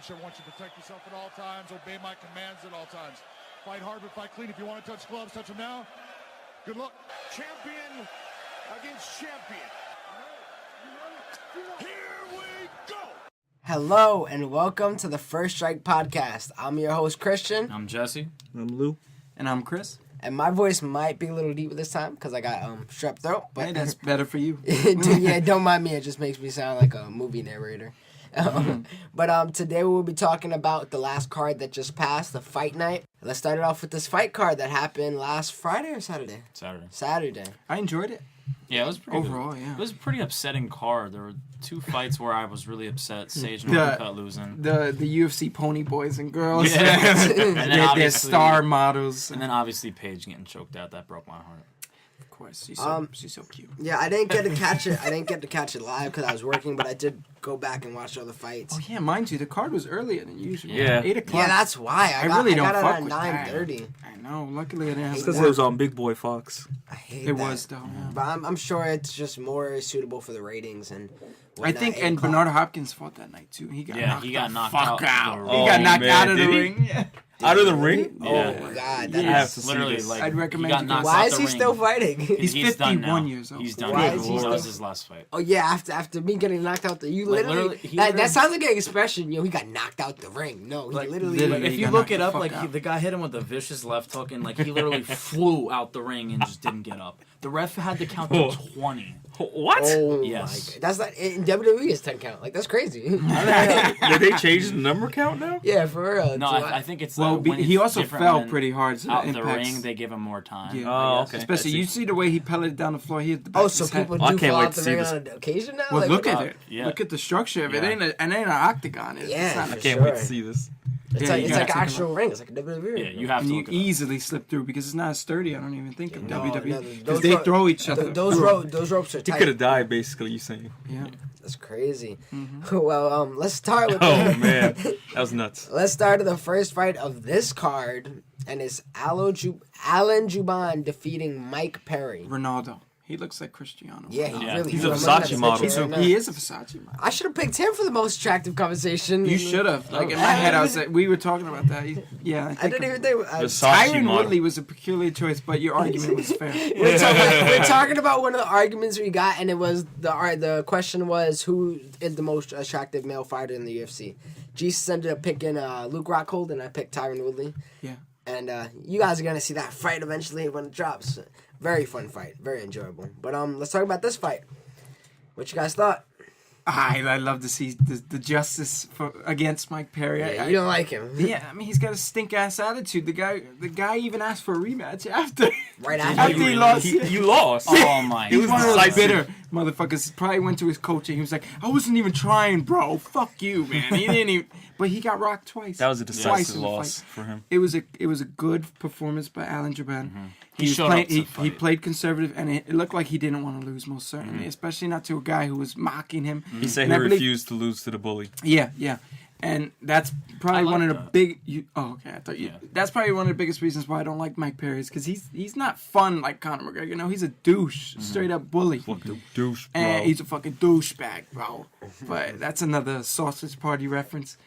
championship. I want you to protect yourself at all times, obey my commands at all times. Fight hard, but fight clean. If you want to touch gloves, touch them now. Good luck. Champion against champion. Here we go. Hello and welcome to the First Strike Podcast. I'm your host, Christian. I'm Jesse. I'm Lou. And I'm Chris. And my voice might be a little deeper this time because I got strep throat. But Hey, that's better for you. yeah, don't mind me. It just makes me sound like a movie narrator. But today we'll be talking about the last card that just passed, the Fight Night. Let's start it off with this fight card that happened last Friday or Saturday? Saturday. I enjoyed it. Yeah, it was pretty overall. good. Yeah, it was a pretty upsetting card. There were two fights where I was really upset. Sage and Uppercut losing. The UFC pony boys and girls. Yeah. And then they're star models. And then obviously Paige getting choked out. That broke my heart. Of course, she's so cute. Yeah, I didn't get to catch it. I didn't get to catch it live because I was working, but I did go back and watch all the fights. Oh yeah, mind you, the card was earlier than usual. Yeah. 8 o'clock. Yeah, that's why I got it at 9:30. I know. Luckily, I didn't have. It's because it was on Big Boy Fox. I hate It that. was though. Yeah. But I'm sure it's just more suitable for the ratings and. I think, and Bernard Hopkins fought that night too. He got knocked out. He got knocked out of the ring. Yeah. Out of the ring? Yeah. Oh God, I have to see literally this. like. I'd recommend he got you knocked go. Why out is the he ring. still fighting? He's done 51 now. years old. He's done. Why is he That was still- his last fight. Oh yeah, after me getting knocked out, He that literally- sounds like an expression. He got knocked out the ring. No, he literally. Like, if he you got look knocked it the up, fuck like out. the guy hit him with a vicious left hook, and like he literally flew out the ring and just didn't get up. The ref had to count to 20. What? Oh Yes. my God, that's not in WWE. It's 10 count. Like that's crazy. Did they change the number count now? Yeah, for real. No, I think it's Well, when he it's also different fell when pretty hard. So out the the impacts. ring. They give him more time. Yeah. Oh, I guess. okay. Especially, you see the way he pelleted down the floor. He hit the back Oh, of so his head. people I do can't fall wait out to the see ring this. on occasion now. Well, Like, look what at the- it. Yeah. Look at the structure of it. Yeah. It ain't an octagon. It's Yeah, not for a Can't sure. wait to see this. It's Yeah, like you it's gotta like an take a actual ring. It's like a WWE. Yeah, you have And to you look it up. easily slip through because it's not as sturdy. I don't even think of No, WWE no, because those they ro- throw each other. Those through. those ropes are He tight. could have died, basically, you saying. Yeah. That's crazy. Mm-hmm. Well, let's start with. Oh, man. That was nuts. Let's start with the first fight of this card, and it's Alan Juban defeating Mike Perry. Ronaldo. He looks like Cristiano. Yeah, he Yeah. really. He's he a reminds Versace me of model, picture too. right now. He is a Versace model. I should have picked him for the most attractive conversation. You should have. Like in my head, I was like, we were talking about that. Yeah, I didn't even think. Versace Tyron model. Woodley was a peculiar choice, but your argument was fair. We're talking about one of the arguments we got, and it was the question was who is the most attractive male fighter in the UFC. Jesus ended up picking Luke Rockhold, and I picked Tyron Woodley. Yeah. And you guys are gonna see that fight eventually when it drops. Very fun fight, very enjoyable. But let's talk about this fight. What you guys thought? I love to see the justice against Mike Perry. Yeah, you don't like him. Yeah, I mean he's got a stink ass attitude. The guy even asked for a rematch after. Right After after he lost. You lost. Oh my! He was one of those decisive. bitter motherfuckers. Probably went to his coach and he was like, "I wasn't even trying, bro. Fuck you, man." He didn't even. But he got rocked twice. That was a Twice decisive in the loss fight. for him. It was a good performance by Alan Jaban. He was showed playing, up to he fight. played conservative, and it looked like he didn't want to lose, most certainly, especially not to a guy who was mocking him. He said And he I believe- refused to lose to the bully. Yeah. And that's probably I like one of the that. big. Okay, I thought you. Yeah. That's probably one of the biggest reasons why I don't like Mike Perry is because he's not fun like Conor McGregor. No, he's a douche, straight up bully. Fucking douche, bro. And he's a fucking douchebag, bro. But that's another sausage party reference.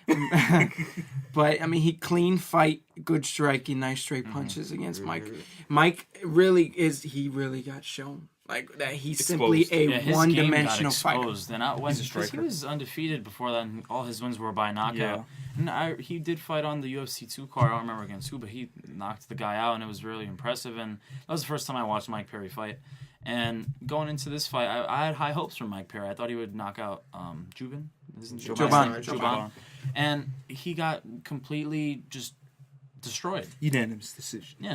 But I mean, he clean fight, good striking, nice straight punches against Mike. Mike really got shown. Like that, he's simply Exposed. a Yeah, his one-dimensional game got fighter. exposed. And because he striker. was undefeated before that, and all his wins were by knockout. Yeah. And he did fight on the UFC 2 card. I don't remember against who, but he knocked the guy out, and it was really impressive. And that was the first time I watched Mike Perry fight. And going into this fight, I had high hopes for Mike Perry. I thought he would knock out Juban. Isn't Joban. And he got completely just destroyed. Unanimous decision. Yeah.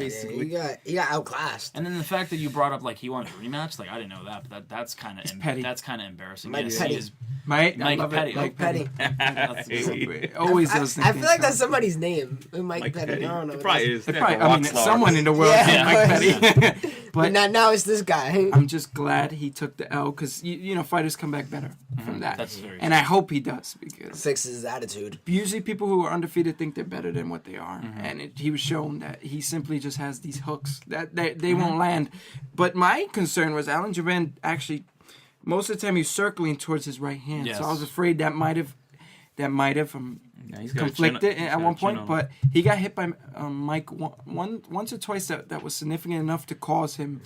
he got outclassed. And then the fact that you brought up like he wanted a rematch, like I didn't know that, but that's kind of petty. That's kind of embarrassing. Mike Yes, Petty. he is. Mike Petty. Mike Petty. That's- Always I those feel like nicknames. that's somebody's name. Mike Like Petty. I don't know. It probably is. It They probably, have a I mean, rock star. someone in the world Yeah, named Mike Petty. But now it's this guy. I'm just glad he took the L because you know fighters come back better from that, That's very and I hope he does because Fixes his attitude. usually people who are undefeated think they're better than what they are, and he was shown that he simply just has these hooks that they won't land. But my concern was Alan Jaban actually most of the time he's circling towards his right hand, so I was afraid that might have Yeah, he's got conflicted he's at got one a chin point, on him. but he got hit by Mike once or twice that was significant enough to cause him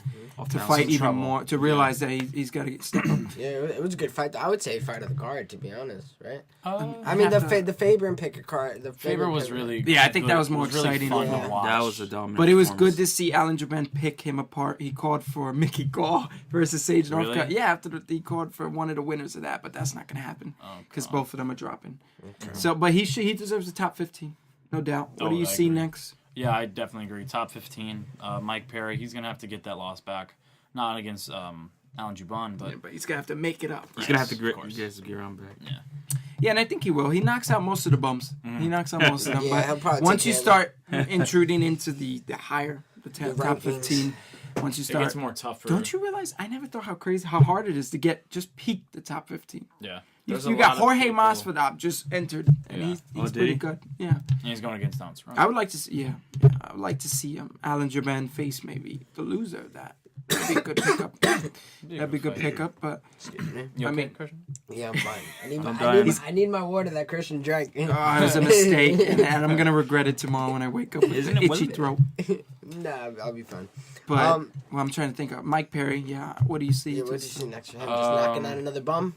to Now fight some even trouble. more, to realize that he's got to step up. Yeah, it was a good fight. I would say fight of the card, to be honest, right? I I'd mean, have the Faber and Pickett card. The Faber was Pickett- really Yeah, I think good. that was more It really exciting. fun Yeah. to watch. That was a dominant. But it was good performance. to see Alan Jaban pick him apart. He called for Mickey Gall versus Sage Really? Northcutt. Yeah, after he called for one of the winners of that, but that's not going to happen because God. both of them are dropping. So, but he deserves the top 15, no doubt. What Oh, do you I see agree. next? Yeah, I definitely agree. Top 15. Mike Perry, he's gonna have to get that loss back. Not against Alan Juban, but But he's going to have to make it up. He's Right? gonna have to of get course. get around back. Yeah, and I think he will. He knocks out most of the bums. He knocks out most of them. Yeah, he'll But probably once take you care of start intruding into the higher, the top rankings. 15, once you it start. gets more tougher. Don't you realize? I never thought how hard it is to get just peak the top 15. Yeah. You, There's a you got lot of Jorge people- Masvidal just entered, and Yeah. he's Oh, did pretty he? good. Yeah, And he's going against Donald Trump. I would like to see. Yeah, I would like to see Alan Jaban face maybe the loser of that. That'd be a good pickup. That'd be a good fight. pickup. But You I okay, mean- Christian? Yeah, I'm fine. I'm dying. I need my water that Christian drank. it was a mistake, and I'm gonna regret it tomorrow when I wake up with Isn't an it- itchy wasn't it- throat. Nah, I'll be fine. But Um, well, I'm trying to think of Mike Perry. Yeah, what do you see? Yeah, what do you Just- see next? Him just knocking out another bum?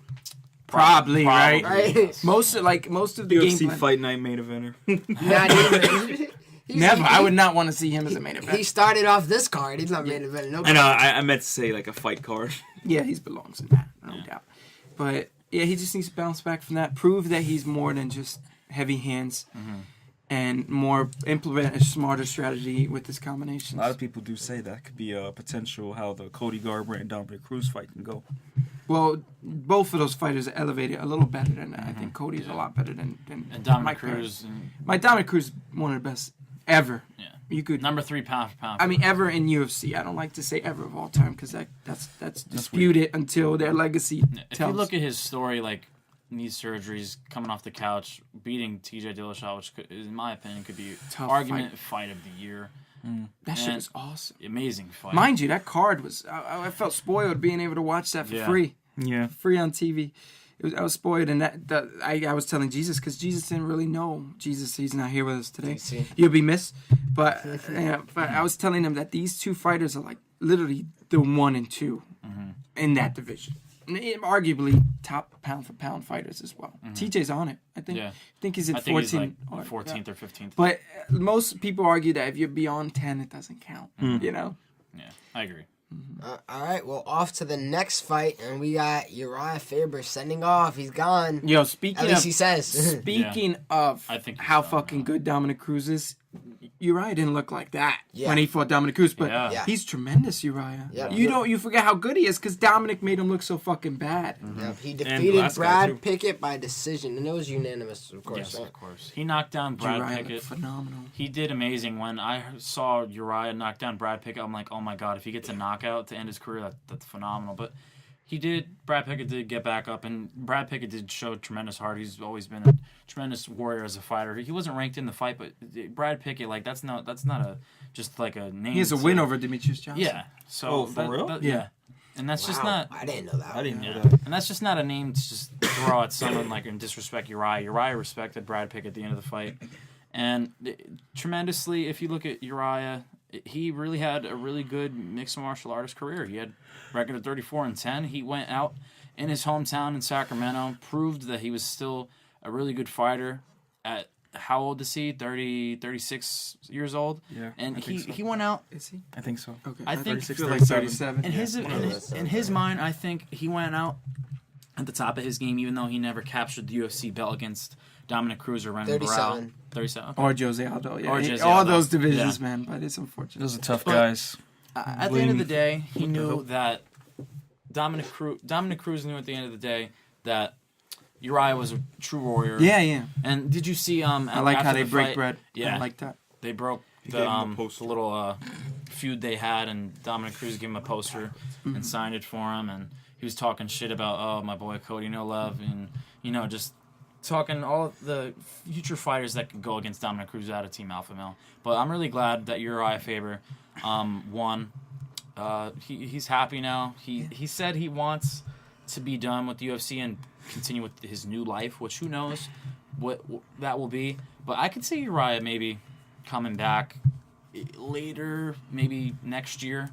Probably, right? Right? Most of the game UFC plan. Fight Night main eventer. Not even. Never. I would not want to see him as a main He event. started off this card. He's not main event. No. I know. I meant to say like a fight card. Yeah, he belongs in that, no doubt. But yeah, he just needs to bounce back from that. Prove that he's more than just heavy hands, and more implement a smarter strategy with his A combinations. lot of people do say that could be a potential how the Cody Garbrandt and Dominic Cruz fight can go. Well, both of those fighters are elevated a little better than that. I think Cody's a lot better than And Dominic Mike Perry. Cruz. And, Mike Dominic Cruz is one of the best ever. yeah. You could. Number 3 pound for pound. I mean, ever in UFC. I don't like to say ever of all time because that's disputed until their legacy If tells. you look at his story, like knee surgeries, coming off the couch, beating TJ Dillashaw, which could, in my opinion could be Tough argument fight of the year. that shit and- was awesome. Amazing fight. Mind you, that card was. I felt spoiled being able to watch that for Yeah. free. Yeah. Free on TV. I was spoiled, and I was telling Jesus because Jesus didn't really know. Jesus, he's not here with us today. DC. You'll be missed. But I was telling him that these two fighters are like literally the 1 and 2 in that division. And arguably top pound for pound fighters as well. TJ's on it. I think. Yeah. I think he's in I think 14. he's like 14th or 15th. But most people argue that if you're beyond 10, it doesn't count. You know. Yeah, I agree. All right, well, off to the next fight, and we got Uriah Faber sending off. He's gone. Yo, At speaking least of he says. speaking of I think he's how done fucking now. good Dominic Cruz is, Uriah didn't look like that Yeah. when he fought Dominic Cruz, but Yeah. Yeah. he's tremendous, Uriah. Yeah. You forget how good he is because Dominic made him look so fucking bad. Yep, he And defeated last guy, Brad too. Pickett by decision, and it was unanimous, of course. Yes, right? of course. He knocked down Brad Uriah Pickett. looked phenomenal. He did amazing. When I saw Uriah knock down Brad Pickett, I'm like, oh my god, if he gets a knockout to end his career, that's phenomenal. But Brad Pickett did get back up, and Brad Pickett did show tremendous heart. He's always been a tremendous warrior as a fighter. He wasn't ranked in the fight, but Brad Pickett, like that's not a just like a name. He has a to- win over Demetrius Johnson. Yeah. So Oh, for real? yeah. And that's just Wow, not. I didn't know that. I didn't Yeah. know that. And that's just not a name to just throw at someone like and disrespect Uriah. Uriah respected Brad Pickett at the end of the fight. And tremendously, if you look at Uriah, he really had a really good mixed martial artist career. He had a record of 34-10. He went out in his hometown in Sacramento, proved that he was still a really good fighter at how old is he? 36 years old? Yeah, And I think so. he went out Is he? I think so. Okay. I think- 36, feel like 37. 37. in his mind, I think he went out at the top of his game, even though he never captured the UFC belt against Dominic Cruz or Randy 37. 37. Okay. Or Jose Aldo. Yeah. Or Jose all Aldo. those divisions, Yeah. man. But it's unfortunate. Those are tough But- guys. At the end of the day, he knew that Dominic Cruz knew at the end of the day that Uriah was a true warrior. Yeah, yeah. And did you see? I like how after they the break fight, bread. Yeah. I like that. They broke He gave him a the poster. little feud they had, and Dominic Cruz gave him a poster and signed it for him, and he was talking shit about, oh, my boy Cody, no love, and just talking all of the future fighters that could go against Dominic Cruz out of Team Alpha Male. But I'm really glad that Uriah Faber won. He's happy now. He said he wants to be done with the UFC and continue with his new life, which who knows. what that will be. But I could see Uriah maybe coming back later, maybe next year.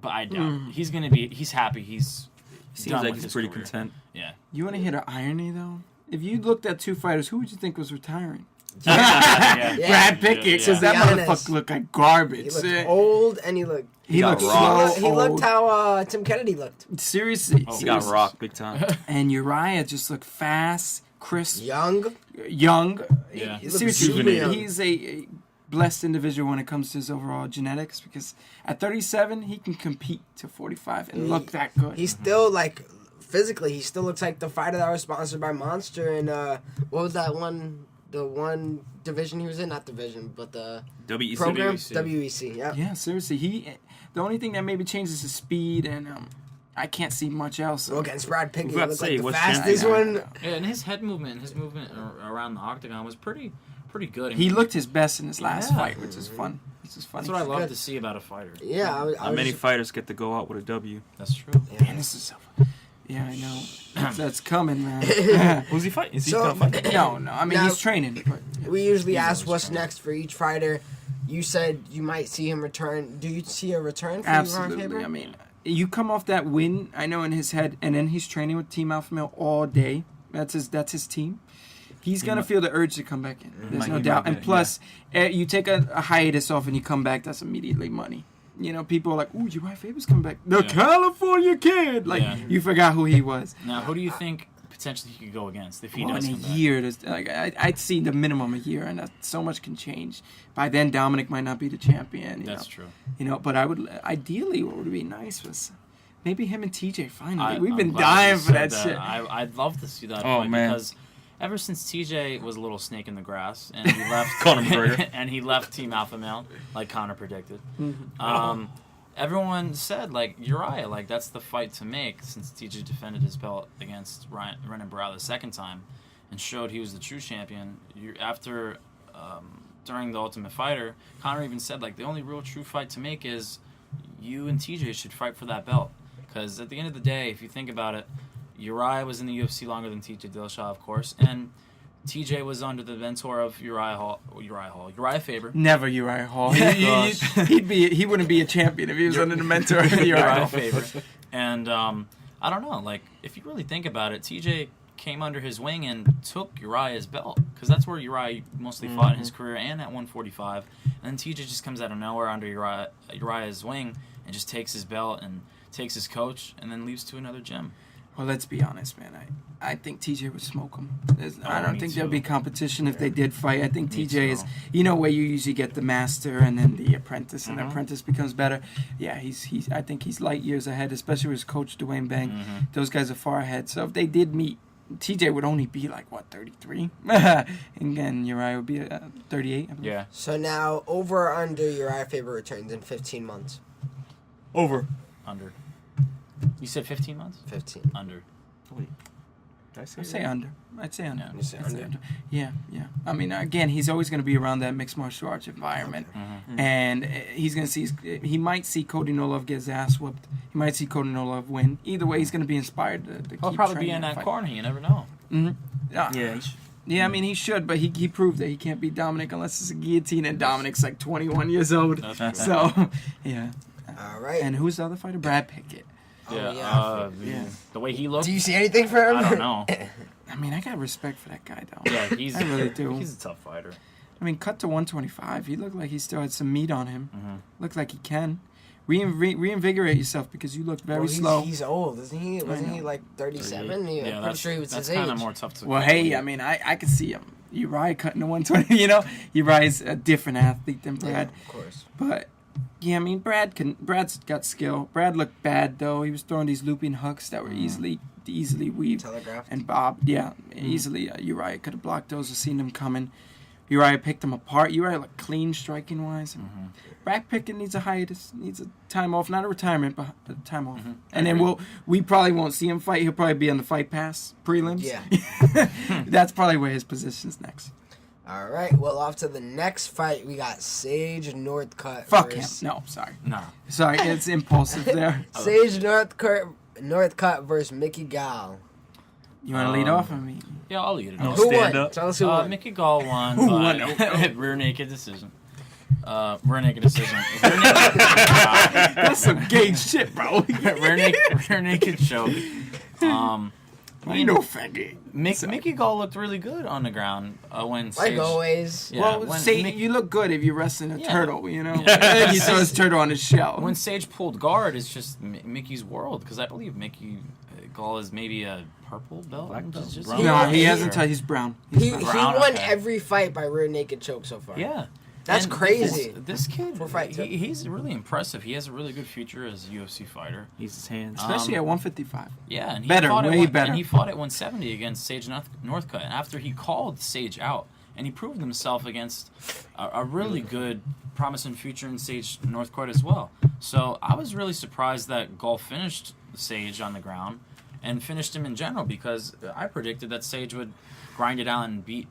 But I doubt he's gonna be. He's happy. He's Seems done like with he's his pretty career. content. Yeah. You want to hit an irony though? If you looked at two fighters, who would you think was retiring? Yeah. Brad Pickett, because that To be honest, motherfucker looked like garbage. He looked old, and he looked. He looked rocked. so He looked old. how Tim Kennedy looked. Seriously, He got seriously. rocked big time. And Uriah just looked fast, crisp, Young. young. Yeah. He looked Seriously, super young. he's a blessed individual when it comes to his overall genetics, because at 37 he can compete to 45 and look that good. He's still like physically. He still looks like the fighter that was sponsored by Monster. And what was that one? The one division he was in, not division, but the WEC. program WEC. WEC. Yeah. Yeah, seriously. The only thing that maybe changes his speed, and I can't see much else. Well, against Brad Pickett, he about to looked say, like the what's fastest champion? one. Yeah, and his movement around the octagon was pretty good. I He mean, looked his best in his last Yeah. fight, which is fun. Which is funny. That's what I love Good. to see about a fighter. Yeah, I Not was many just- fighters get to go out with a W. That's true. Man, this is so fun. Yeah, I know. That's coming, man. Who's he fighting? Is he So- gonna fight? No. I mean, Now- he's training. But We usually He's ask always what's trying. next for each fighter. You said you might see him return. Do you see a return for absolutely. Uriah Faber? I mean, you come off that win, I know, in his head, and then he's training with Team Alpha Male all day. That's his team. He's gonna feel the urge to come back in. There's Might- no he doubt. might And be, plus, you take a hiatus off and you come back. That's immediately money. You know, people are like, "Ooh, Uriah Faber's coming back." The Yeah. California Kid. Like Yeah. you forgot who he was. Now, who do you think potentially he could go against if he Well, does in a come back? year, I'd see the minimum a year, and so much can change. By then, Dominic might not be the champion. That's true. true. But I would ideally, what would be nice was maybe him and TJ finally. We've I'm been glad dying you for said that shit. I'd love to see that Oh, fight man. because ever since TJ was a little snake in the grass and he left Conor McGregor. and he left Team Alpha Male like Conor predicted, Mm-hmm. everyone said like Uriah, like that's the fight to make since TJ defended his belt against Renan Barao the second time and showed he was the true champion. During the Ultimate Fighter, Conor even said like the only real true fight to make is you and TJ should fight for that belt. Because at the end of the day, if you think about it, Uriah was in the UFC longer than TJ Dillashaw, of course, and TJ was under the mentor of Uriah Faber. Never Uriah Hall. Gosh. He wouldn't be a champion if he was under the mentor of Uriah Hall. Faber. And I don't know, like if you really think about it, TJ came under his wing and took Uriah's belt because that's where Uriah mostly fought in his career and at 145. And then TJ just comes out of nowhere under Uriah's wing and just takes his belt and takes his coach and then leaves to another gym. Well, let's be honest, man. I think TJ would smoke him. I Oh, don't me think too. there'll be competition if they did fight. I think Me TJ too. is, where you usually get the master and then the apprentice, and the apprentice becomes better. Yeah, I think he's light years ahead, especially with his coach Dwayne Bang. Those guys are far ahead. So if they did meet, TJ would only be like 33, and then Uriah would be 38. I believe. Yeah. So now, over or under Uriah Faber returns in 15 months? Over. Under. You said 15 months? 15. Under. Wait. Did I say I'd say that? under. I'd say under. Yeah. You say I'd say under? Yeah. I mean, again, he's always going to be around that mixed martial arts environment, and he's going to see. He might see Cody Nolov get his ass whooped. He might see Cody Nolov win. Either way, he's going to be inspired to He'll keep probably be training in and that fight. corner. You never know. Yeah. Yeah, I mean, he should, but he proved that he can't beat Dominic unless it's a guillotine, and Dominic's like 21 years old. That's true. So, yeah. All right. And who's the other fighter? Brad Pickett. Yeah. Yeah. The way he looked, Do you see anything for him? I don't know. I mean, I got respect for that guy, though. Yeah, I really do. He's a tough fighter. I mean, cut to 125. He looked like he still had some meat on him. Looked like he can. Reinvigorate yourself because you look very Well, slow. He's old, isn't he? Wasn't he know. like 37? Yeah, I'm pretty that's, sure he was that's his age. kind of more tough to. Well, hey, I mean, I could see him. Uriah cutting to 120, Uriah's a different athlete than Yeah, Brad. of course. But, yeah, I mean, Brad's got skill. Brad looked bad, though. He was throwing these looping hooks that were easily weaved. Telegraphed. And Bob, easily Uriah could have blocked those or seen them coming. Uriah picked them apart. Uriah looked clean striking wise. Brad Pickett needs a hiatus, needs a time off, not a retirement, but a time off. And then we probably won't see him fight. He'll probably be on the Fight Pass prelims. Yeah. That's probably where his position's next. All right. Well, off to the next fight. We got Sage Northcutt. Fuck him. versus- No, sorry. Nah. Sorry, it's impulsive there. Sage Northcutt versus Mickey Gall. You want to lead off? I mean, Yeah, I'll lead it No off. Who stand won? up. Tell us who won. Mickey Gall won Who by won? rear naked decision. Rear naked decision. that's some gay shit, bro. Rear naked choke. I know faggot. Mickey Gall looked really good on the ground when Like Sage. always. Yeah, Well, when say Mick- you look good if you're wrestling a Yeah. turtle, you know. And you saw his turtle on his shell. when Sage pulled guard, it's just Mickey's world because I believe Mickey Gall is maybe a purple belt. Black belt? Just- Brown? no, he He- hasn't touched. He's brown. He Brown, won okay. every fight by rear naked choke so far. Yeah. That's And crazy. This kid, For fight, too. he's really impressive. He has a really good future as a UFC fighter. He's his hands. Especially at 155. Yeah, and he Better, fought way at better. And he fought at 170 against Sage Northcutt. And after he called Sage out, and he proved himself against a really good, promising future in Sage Northcutt as well. So I was really surprised that Gall finished Sage on the ground and finished him in general because I predicted that Sage would grind it out and beat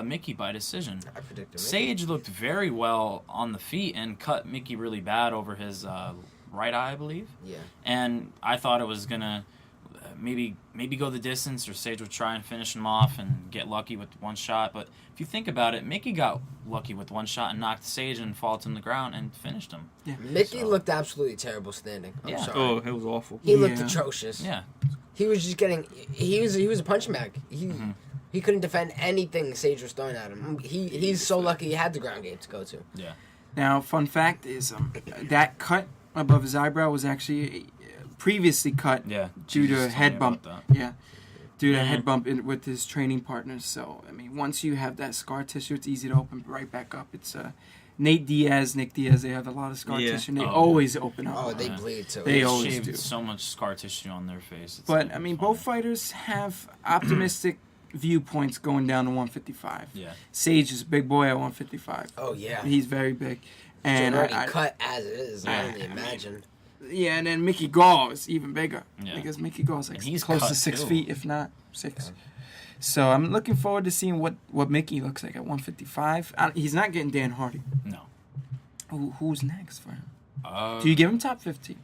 Mickey by decision. I predicted Mickey. Sage looked very well on the feet and cut Mickey really bad over his right eye, I believe. Yeah. And I thought it was gonna maybe go the distance, or Sage would try and finish him off and get lucky with one shot. But if you think about it, Mickey got lucky with one shot and knocked Sage and fall to the ground and finished him. Mickey So- looked absolutely terrible standing. I'm Yeah. sorry. Oh, it was awful. He looked Yeah. atrocious. Yeah. He was just getting. He was a punching bag. He couldn't defend anything Sage was throwing at him. He's so lucky he had the ground game to go to. Yeah. Now, fun fact is that cut above his eyebrow was actually previously cut Yeah. due to a Jesus told me head about bump. that. Yeah, due to a head bump with his training partners. So, I mean, once you have that scar tissue, it's easy to open right back up. It's Nick Diaz, they have a lot of scar Yeah. tissue. And they Oh, always open up. Oh, they Yeah. bleed too. They They always shaved do. so much scar tissue on their face. It's But, not I mean, funny. both fighters have optimistic viewpoints going down to 155. Yeah. Sage is a big boy at 155. Oh yeah. He's very big. And already I- cut as it is. I Yeah, can only imagine. yeah, and then Mickey Gall is even bigger. Yeah. Because Mickey Gall's like And he's close to cut, 6 too. feet, if not 6. So I'm looking forward to seeing what Mickey looks like at 155. He's not getting Dan Hardy. No. Who's next for him? Uh, Do you give him top 15?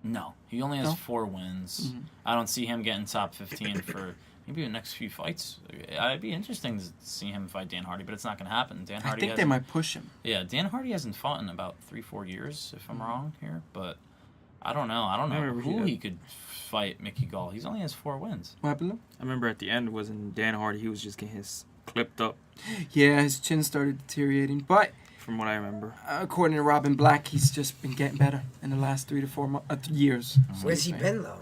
No, he only has No? 4 wins. Mhm. I don't see him getting top 15 for maybe the next few fights. It'd be interesting to see him fight Dan Hardy, but it's not going to happen. Dan I Hardy think they hasn't- might push him. Yeah, Dan Hardy hasn't fought in about 3-4 years, if I'm wrong here. But I don't know. I don't know remember who he he could fight Mickey Gall. He only has 4 wins. What happened? I remember at the end wasn't Dan Hardy. He was just getting his clipped up, Yeah, his chin started deteriorating. But from what I remember. according to Robin Black, he's just been getting better in the last 3 to 4 years. Where's he been though?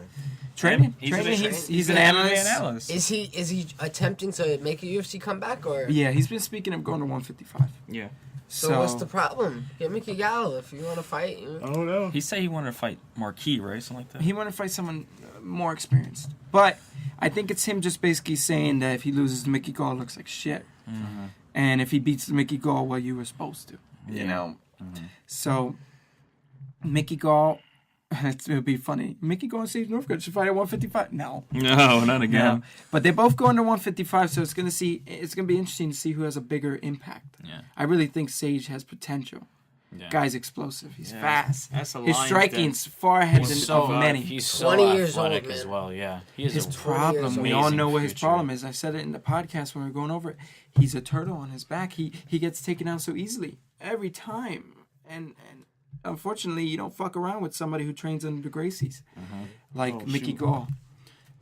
Training. He's Training. an- He's an analyst. analyst. Is he attempting to make a UFC comeback or? Yeah, he's been speaking of going to 155. Yeah. So what's the problem? Get Mickey Gall if you want to fight. Oh no. He said he wanted to fight Marquis, right? Something like that. He wanted to fight someone more experienced. But I think it's him just basically saying that if he loses to Mickey Gall, it looks like shit. Mm-hmm. And if he beats Mickey Gall, well, you were supposed to. You Yeah. know? So, Mickey Gall, it would be funny. Mickey Gall and Sage Northcutt should fight at 155. No. No, not again. No. But they both go into 155, so it's gonna be interesting to see who has a bigger impact. Yeah. I really think Sage has potential. Yeah. Guy's explosive. He's Yeah. fast. That's a His line striking's far ahead He's than so of many. He's so 20 years old, athletic as man. well. Yeah, he is His a problem, we all amazing know what his future. problem is. I said it in the podcast when we were going over it. He's a turtle on his back. He gets taken down so easily every time. And unfortunately, you don't fuck around with somebody who trains under the Gracies, like Oh, Mickey shoot. Gall.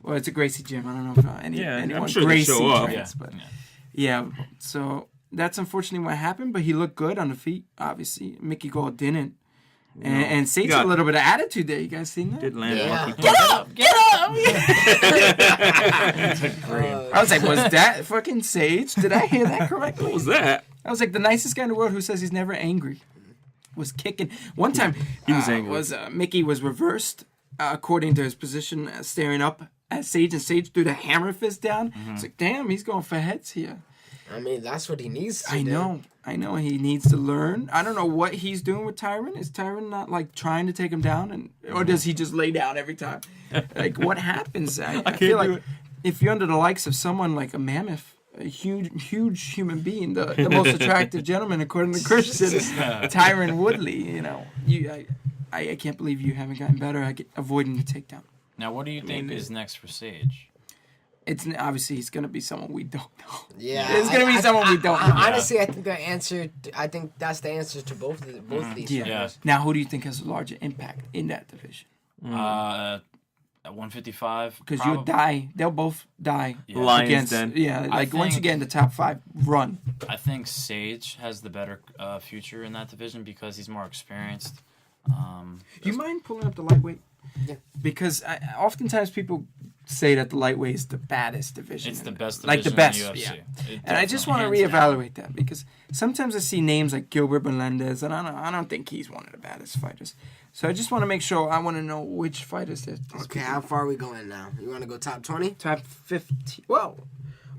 Well, it's a Gracie gym. I don't know if anyone I'm sure they Gracie show up. trains, Yeah. but Yeah. yeah. So that's unfortunately what happened. But he looked good on the feet. Obviously, Mickey Gall didn't. And Sage had a little bit of attitude there. You guys seen that? Did land Yeah. monkey Get punch. Get up! Uh, I was like, was that fucking Sage? Did I hear that correctly? What was that? I was like, the nicest guy in the world who says he's never angry was kicking. One time, He was angry. Mickey was reversed according to his position, staring up at Sage, and Sage threw the hammer fist down. It's like, damn, he's going for heads here. I mean, that's what he needs to I do. know. He needs to learn. I don't know what he's doing with Tyron. Is Tyron not like trying to take him down, or does he just lay down every time? Like, what happens? I can't feel do like it. if you're under the likes of someone like a mammoth, a huge human being, the most attractive gentleman according to Christian, Tyron Woodley. You know, I can't believe you haven't gotten better at avoiding the takedown. Now, what do you think mean, is next for Sage? it's obviously he's gonna be someone we don't know. Yeah, it's gonna be someone we don't know. Honestly, I think that's the answer to both these. Yeah. fighters. Now, who do you think has a larger impact in that division? At 155. Because you'll die. They'll both die. Yeah. Lions Against, Den. yeah, like once you think- get in the top 5, run. I think Sage has the better future in that division because he's more experienced. Do you mind pulling up the lightweight? Yeah. Because oftentimes people say that the lightweight is the baddest division. It's the best Like the division best, in the UFC. yeah. And I just want to Hands down. reevaluate that because sometimes I see names like Gilbert Melendez, and I don't think he's one of the baddest fighters. So I just want to make sure. I want to know which fighters there's. Okay, how far are we going now? You want to go top 20? Top 15. Whoa.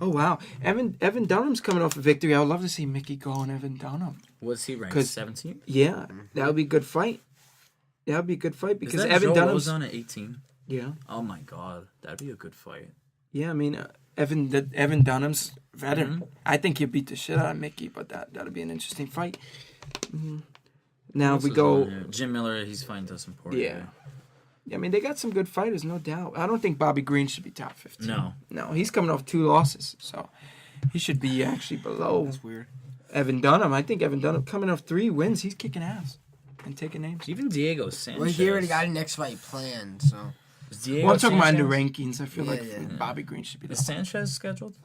Oh wow, Evan Dunham's coming off a victory. I would love to see Mickey go on Evan Dunham. Was he ranked 'Cause- 17? Yeah, that would be a good fight. That would be a good fight because Is that Evan Joe Dunham's. on at 18? Yeah, Oh my god, that'd be a good fight. yeah. I mean, Evan Dunham's veteran. Mm-hmm. I think he'll beat the shit out of Mickey, but that'll be an interesting fight. Now Who we else is go. on here? Jim Miller, he's fighting Dustin Poirier. Yeah. I mean, they got some good fighters, no doubt. I don't think Bobby Green should be top 15. No. He's coming off 2 losses, so he should be actually below That's weird. Evan Dunham. I think Evan Dunham coming off 3 wins, he's kicking ass and taking names. Even Diego Sanchez. Well, he already got a next fight planned, so. Is Diego Well, I'm talking about in the Sanchez- rankings. I feel Yeah, like yeah. Bobby Green should be the Is Sanchez scheduled?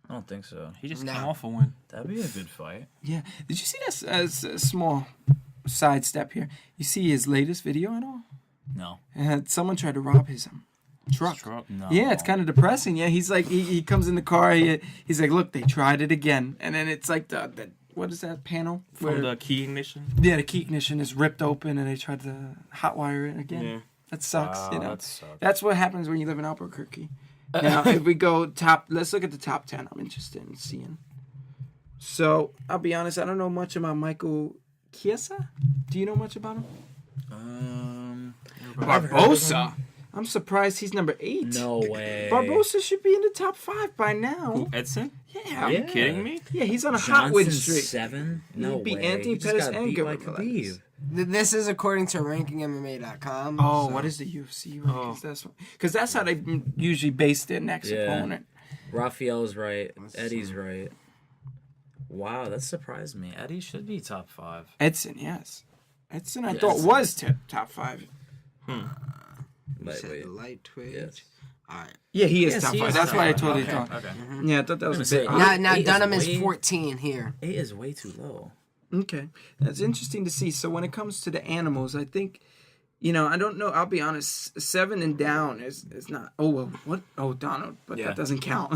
I don't think so. He just No. came off a win. That'd be a good fight. Yeah. Did you see this as a small sidestep here? You see his latest video at all? No. Someone tried to rob his truck. No. Yeah, it's kind of depressing. Yeah, he's like he comes in the car. He's like, look, they tried it again, and then it's like the what is that panel? From the key ignition. Yeah, the key ignition is ripped open, and they tried to hotwire it again. Yeah. That sucks. Wow, You know, that sucks. that's what happens when you live in Albuquerque. Now, if we go top, let's look at the top 10. I'm interested in seeing. So I'll be honest, I don't know much about Michael Chiesa. Do you know much about him? Barbosa. I'm surprised he's number 8. No way. Barbosa should be in the top 5 by now. Who, Edson? Yeah. Are you kidding me? Yeah, he's on a hot win streak. 7? No He beat way. Anthony He just Pettis got and beat by Gilbert Khabib. Melendez. This is according to rankingmma.com. Oh, so. what is the UFC rankings? Because that's how they usually base their next Yeah. opponent. Raphael's right. Eddie's right. Wow, that surprised me. Eddie should be top 5. Edson, yes. Edson, I Yeah, thought Edson. was top 5. Wait, Said wait. the lightweight. Yes. All right. Yeah, he is Yes, top he 5. is That's top why I five. totally Okay, thought. okay. Yeah, I thought that was a say, bit. Now 8 is Dunham is way- 14 here. 8 is way too low. Okay, that's interesting to see. So when it comes to the animals, I think, I don't know. I'll be honest. 7 and down is not. Oh well, what? Oh, Donald, but Yeah. that doesn't count.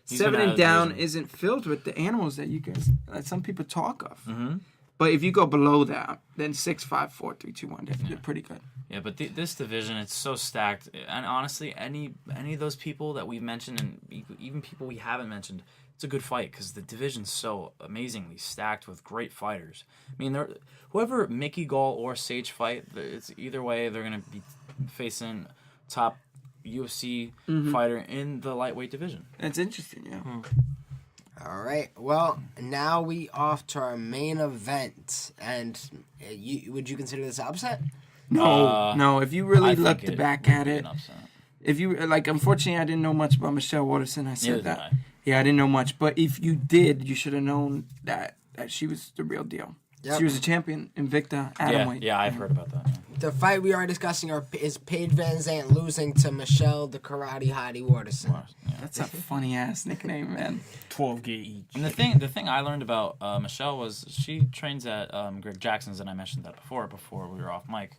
He's 7 been out and of the down division. isn't filled with the animals that you guys, that some people talk of. Mm-hmm. But if you go below that, then 6, 5, 4, 3, 2, 1, they're pretty good. Yeah, but this division, it's so stacked. And honestly, any of those people that we've mentioned, and even people we haven't mentioned, it's a good fight because the division's so amazingly stacked with great fighters. I mean, whoever Mickey Gall or Sage fight, it's either way they're gonna be facing top UFC fighter in the lightweight division. That's interesting, yeah. All right. Well, now we off to our main event. And would you consider this an upset? No. If you really I think looked back at would be it, an upset. if you unfortunately, I didn't know much about Michelle Waterson. I said Neither that. did I. Yeah, I didn't know much. But if you did, you should have known that she was the real deal. Yep. She was a champion, Invicta, atomweight. Yeah, I've heard about that. Yeah. The fight we are discussing is Paige Vanzant losing to Michelle the Karate Hottie Waterson. Yeah. That's a funny ass nickname, man. 12 gauge each. And the thing I learned about Michelle was she trains at Greg Jackson's, and I mentioned that before we were off mic.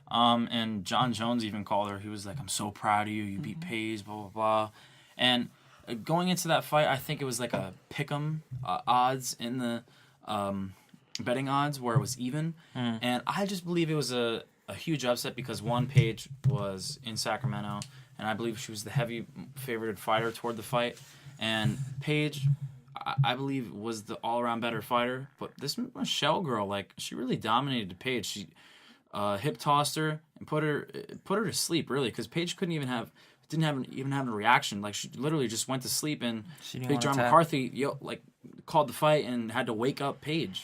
And John Jones even called her. He was like, "I'm so proud of you. You beat Paige, blah blah blah." And going into that fight, I think it was like a pick'em odds in the betting odds where it was even, and I just believe it was a huge upset because one, Paige was in Sacramento, and I believe she was the heavy favorited fighter toward the fight, and Paige, I believe, was the all-around better fighter. But this Michelle girl, she really dominated Paige. She hip tossed her and put her to sleep, really, because Paige didn't have a reaction. She literally just went to sleep, and Big John McCarthy called the fight and had to wake up Paige.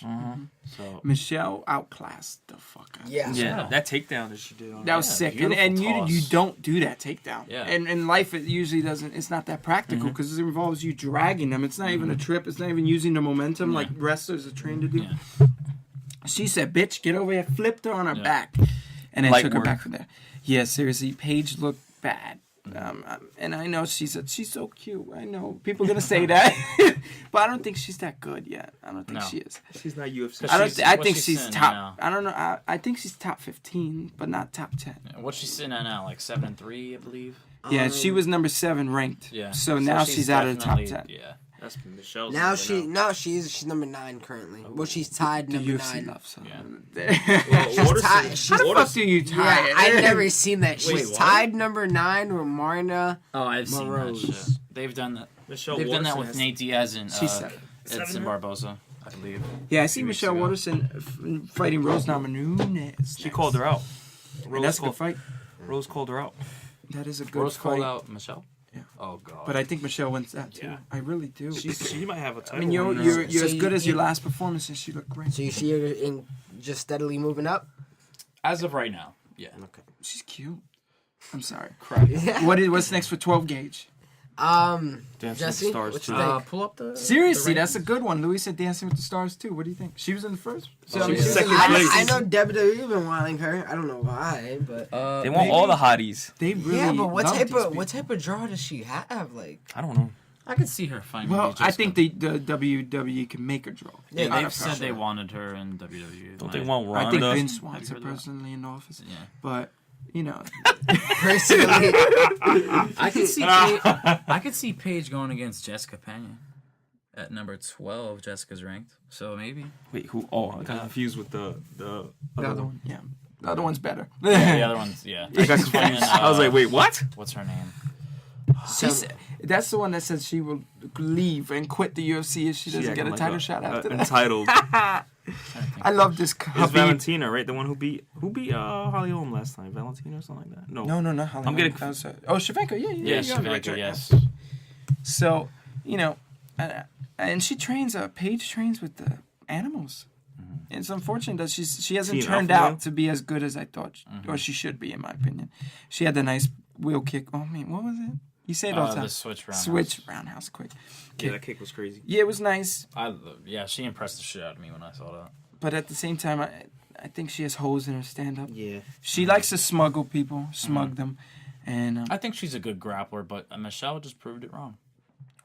So Michelle outclassed the fuck motherfucker. Yeah. Yeah, that takedown that she did on That was sick, and beautiful you toss. don't do that takedown. Yeah. And in life, it usually doesn't. It's not that practical because it involves you dragging them. It's not even a trip. It's not even using the momentum like wrestlers are trained to do. Yeah. She said, "Bitch, get over here!" Flipped her on her back, and then Light took her work. back from there. Yeah, seriously, Paige looked bad. And I know she's so cute. I know people are gonna say that, but I don't think she's that good yet. I don't think No. she is. She's not UFC. I don't. She's- I what's think she she's sitting top. now? I don't know. I think she's top 15, but not top 10. What's she sitting at now? Like 7-3, I believe. Yeah, she was number 7 ranked. Yeah. So now she's out of the top 10. Yeah. That's Michelle's. Now number she's number 9 currently. Well, she's tied The number UFC 9. loves her. Yeah. She's tied. How the fuck do you tie Yeah, it? I never seen that. She's what? tied number 9 with Marna. Oh, I've seen that Morose. shit. They've done that. Michelle They've done that Waterson with has- Nate Diaz and She's 7. Edson Barboza, I believe. Yeah, I see 2 weeks Michelle ago. Watterson fighting Rose Namajunas. She called her out. And that's a good fight. Rose called her out. That is a good Rose fight. called out Michelle. Yeah. Oh god. But I think Michelle wins that too. Yeah. I really do. She might have a title. I mean, you're So as good you- as your last performance, and she looked great. So you see her in just steadily moving up. as of right now, yeah. Okay. She's cute. I'm sorry. Crap. What's next for 12 gauge? Dancing with the Jesse, Stars, what you too. think? Pull up the. Seriously, the that's a good one. Louis said Dancing with the Stars too. What do you think? She was in the first. So, She was she was second in the place. I know WWE been wanting her. I don't know why, but They want all the hotties. They really yeah. But what love type these of people. what type of draw does she have? Like, I don't know. I could see her fighting. Well, Jessica. I think the WWE can make her draw. Yeah, Out they've of said they pressure. wanted her in WWE. Don't they Like, want I think Ronda? Vince wants her heard that? personally in the office. Yeah. But you know, personally, I could see. I could see Paige going against Jessica Pena at number 12. Jessica's ranked, so maybe. Wait, who? Oh, I got confused with the the other one, yeah, the other one's better. Yeah, the other one's yeah. I got confused. I was like, wait, what? What's her name? She said, that's the one that says she will leave and quit the UFC if she doesn't get a acting title like shot after that. entitled. I love this. It's Khabib. Valentina, right? The one who beat Holly Holm last time. Valentina or something like that. No. No, not Holly. I'm getting That was, Shevchenko. Yeah, Yeah, you're on the right Shevchenko, track. yes. So, you know, and she trains. Paige trains with the animals. And it's unfortunate that she hasn't Teen turned alpha out male? to be as good as I thought, or she should be, in my opinion. She had the nice wheel kick. Oh man, what was it? You say it all the time. The switch roundhouse. Switch roundhouse quick. Yeah, that kick was crazy. Yeah, it was nice, Yeah, she impressed the shit out of me when I saw that. but at the same time, I think she has holes in her stand up. Yeah. She likes to smuggle people, them, and I think she's a good grappler, but Michelle just proved it wrong.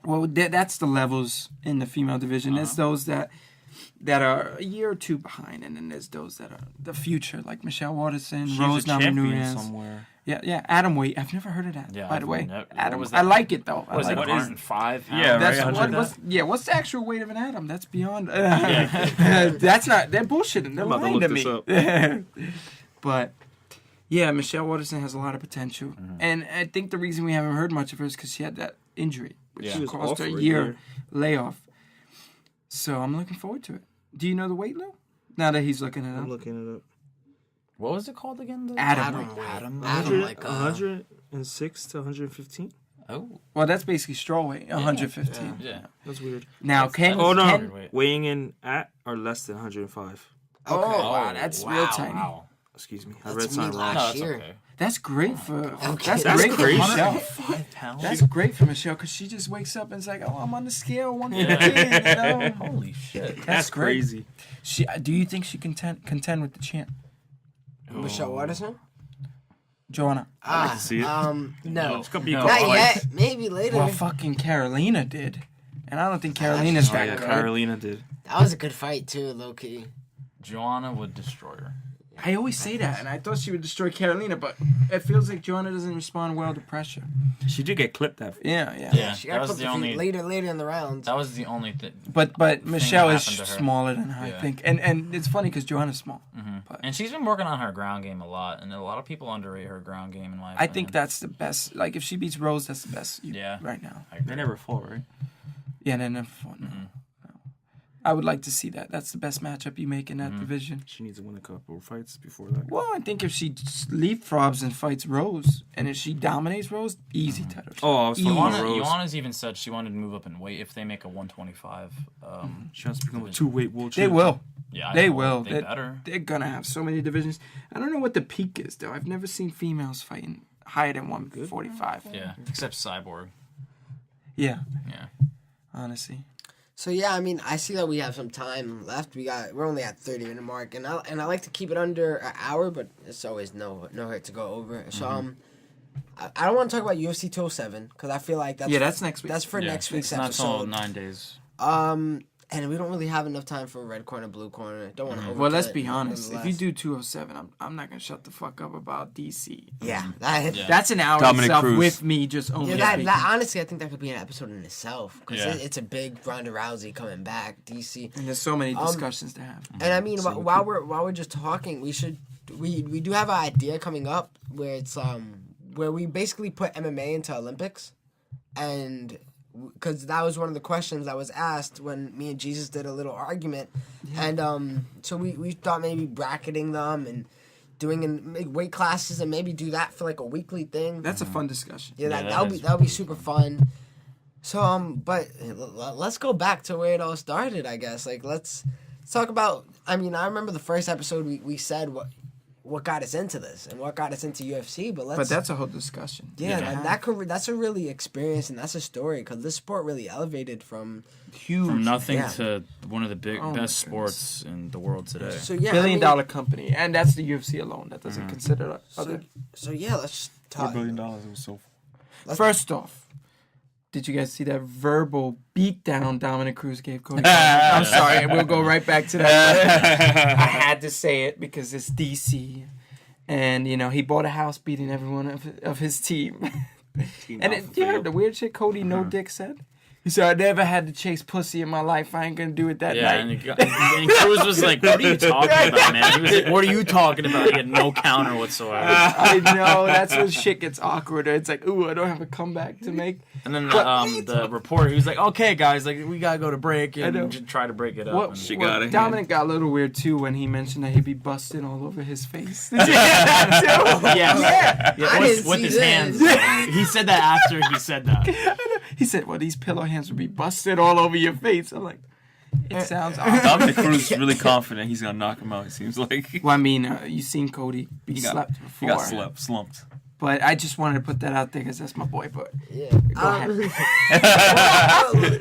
well, that's the levels in the female division. There's those that are a year or two behind, and then there's those that are the future, like Michelle Waterson, She's Rose a champion Namajunas. somewhere. Yeah, Atom weight. I've never heard of that. Yeah, by the I've way, never- what Atom. was I that? like it though. I What is like it? What it. is it? 5 pounds? Yeah, That's right, what's the actual weight of an atom? That's beyond. That's not. They're bullshitting. They're I'm about to lying look to this me. But yeah, Michelle Waterson has a lot of potential, and I think the reason we haven't heard much of her is because she had that injury, which Yeah. She was caused off her a for a year year. layoff. So I'm looking forward to it. Do you know the weight, Lou? Now that he's looking it I'm up, looking it up. What was it called again? Atom. Adam, like 106 to 115. Oh, Well, that's basically straw weight, 115. yeah. That's weird. Now, Ken. Oh no, Ken- weight. weighing in at or less than 105. Oh, wow, that's real tiny. Wow. Excuse me, I That's read me something wrong. No, last that's year. okay. That's great for. Okay. That's great for crazy. Michelle. 5 pounds. That's great for Michelle because she just wakes up and is like, "Oh, I'm on the scale, 115." You know? Holy shit. That's great. crazy. Do you think she can contend with the champ, Michelle Waterson. Joanna? Ah, see it. no, It's gonna be No. a not couple yet. fights. Maybe later. Well, fucking Carolina did, and I don't think Carolina's Oh that yeah, good. Carolina did. That was a good fight too, low key. Joanna would destroy her. I always say that, and I thought she would destroy Carolina, but it feels like Joanna doesn't respond well to pressure. She did get clipped that. Yeah. Yeah, She that got was put the the only. later in the round. That was the only thing. But Michelle is happened to her. smaller than her, I Yeah. think, and it's funny because Joanna's small. But And she's been working on her ground game a lot, and a lot of people underrate her ground game in my opinion. I think that's the best. Like if she beats Rose, that's the best. Yeah. Right now. I agree. They never fought, right? Yeah, they never fought. No. I would like to see that. That's the best matchup you make in that division. She needs to win a couple of fights before that. Well, I think if she just leapfrogs and fights Rose, and if she dominates Rose, easy title shot. Oh, I was talking about Joanna, Rose. Joanna's even said she wanted to move up in weight if they make a 125. She wants to become a two-weight world They champion. will. Yeah, They will. They better. They're gonna have so many divisions. I don't know what the peak is though. I've never seen females fighting higher than 145. Yeah, except Cyborg. Yeah. Yeah. Honestly. So yeah, I mean, I see that we have some time left. We're only at 30-minute mark, and I like to keep it under an hour, but it's always no hurt to go over. So I don't want to talk about UFC 207 because I feel like that's next week. That's for next week's it's not episode. till 9 days. And we don't really have enough time for red corner, blue corner. Don't want to. Well, let's be honest. If you do 207, I'm not gonna shut the fuck up about DC. Yeah, that's an hour Dominic itself Cruz. with me just only. Yeah, speaking. that honestly, I think that could be an episode in itself because Yeah. it's a big Ronda Rousey coming back, DC. And there's so many discussions to have. And I mean, while we're just talking, we do have an idea coming up where it's where we basically put MMA into Olympics, and because that was one of the questions that was asked when me and Jesus did a little argument, and so we thought maybe bracketing them and doing in weight classes and maybe do that for like a weekly thing. That's a fun discussion. Yeah, that'll be super fun. So but let's go back to where it all started. I guess let's talk about. I mean, I remember the first episode we said what got us into this and what got us into UFC, but that's a whole discussion. Yeah, and that's a really experience and that's a story because this sport really elevated from nothing to one of the best sports in the world today. So yeah, billion-dollar company, and that's the UFC alone. That doesn't consider other. So yeah, let's talk. $4 billion. It was so. First off, did you guys see that verbal beatdown Dominic Cruz gave Cody? I'm sorry, we'll go right back to that. I had to say it because it's DC, and he bought a house beating everyone of his team. And you heard the weird shit Cody No Dick said. He said, "I never had to chase pussy in my life. I ain't gonna do it that night." And Cruz was like, "What are you talking about, man?" He was like, "What are you talking about?" He had no counter whatsoever. I know, that's when shit gets awkward. It's like, ooh, I don't have a comeback to make. And then the reporter, he was like, "Okay, guys, we gotta go to break and just try to break it up." Dominic got a little weird too when he mentioned that he'd be busted all over his face. With his hands. He said that after he said that. He said, "Well, these pillow hands would be busted all over your face." I'm like, it sounds awesome. Dominic Cruz is really confident he's gonna knock him out. It seems like. Well, I mean, you've seen Cody be slept before. He got slumped. But I just wanted to put that out there because that's my boy. But yeah, go ahead.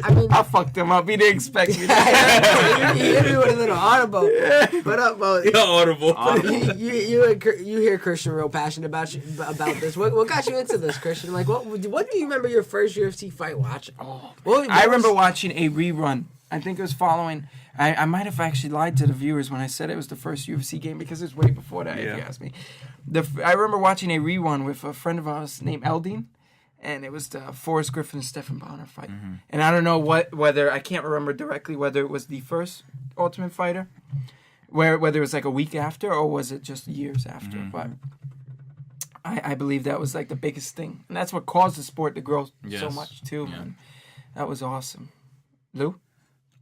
I mean, I fucked him up. He didn't expect me. You hit me with a little audible. But Audible. You hear Christian real passionate about this. What got you into this, Christian? Like, what do you remember your first UFC fight watching? I remember watching a rerun. I think it was following. I might have actually lied to the viewers when I said it was the first UFC game because it was way before that, if you ask me. I remember watching a rerun with a friend of ours named Eldine, and it was the Forrest Griffin and Stephen Bonner fight. Mm-hmm. And I don't know whether I can't remember directly whether it was the first Ultimate Fighter, whether it was like a week after or was it just years after. Mm-hmm. But I believe that was like the biggest thing, and that's what caused the sport to grow so much too. Yeah. Man, that was awesome. Lou?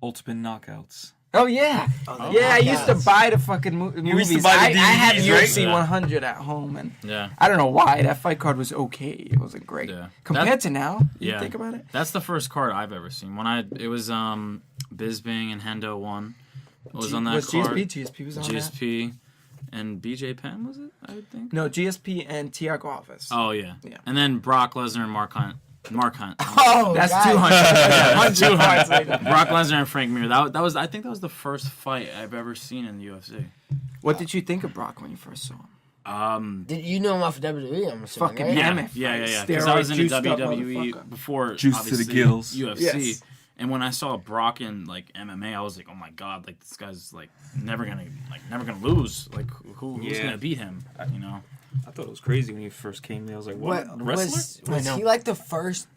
Ultimate Knockouts. Oh yeah, I used to buy the fucking movies. You used to buy the DVDs, I had UFC right? 100 at home, and I don't know why that fight card was okay. It wasn't great compared to now. You think about it. That's the first card I've ever seen. It was Bisbing and Hendo won. It was on that card. GSP was on GSP and BJ Penn, was it? I would think. No, GSP and Thiago Alves. Oh yeah. And then Brock Lesnar and Mark Hunt. Oh, that's 200. 200. Brock Lesnar and Frank Mir. That was. I think that was the first fight I've ever seen in the UFC. What did you think of Brock when you first saw him? Did you know him off of WWE? I'm assuming, fucking right? Yeah. Because I was in the WWE before. Juice to the gills. UFC. Yes. And when I saw Brock in MMA, I was like, "Oh my god! Like this guy's never gonna lose. Like who's gonna beat him? You know." I thought it was crazy when he first came there. I was like, "What? A wrestler?" Was he like the first?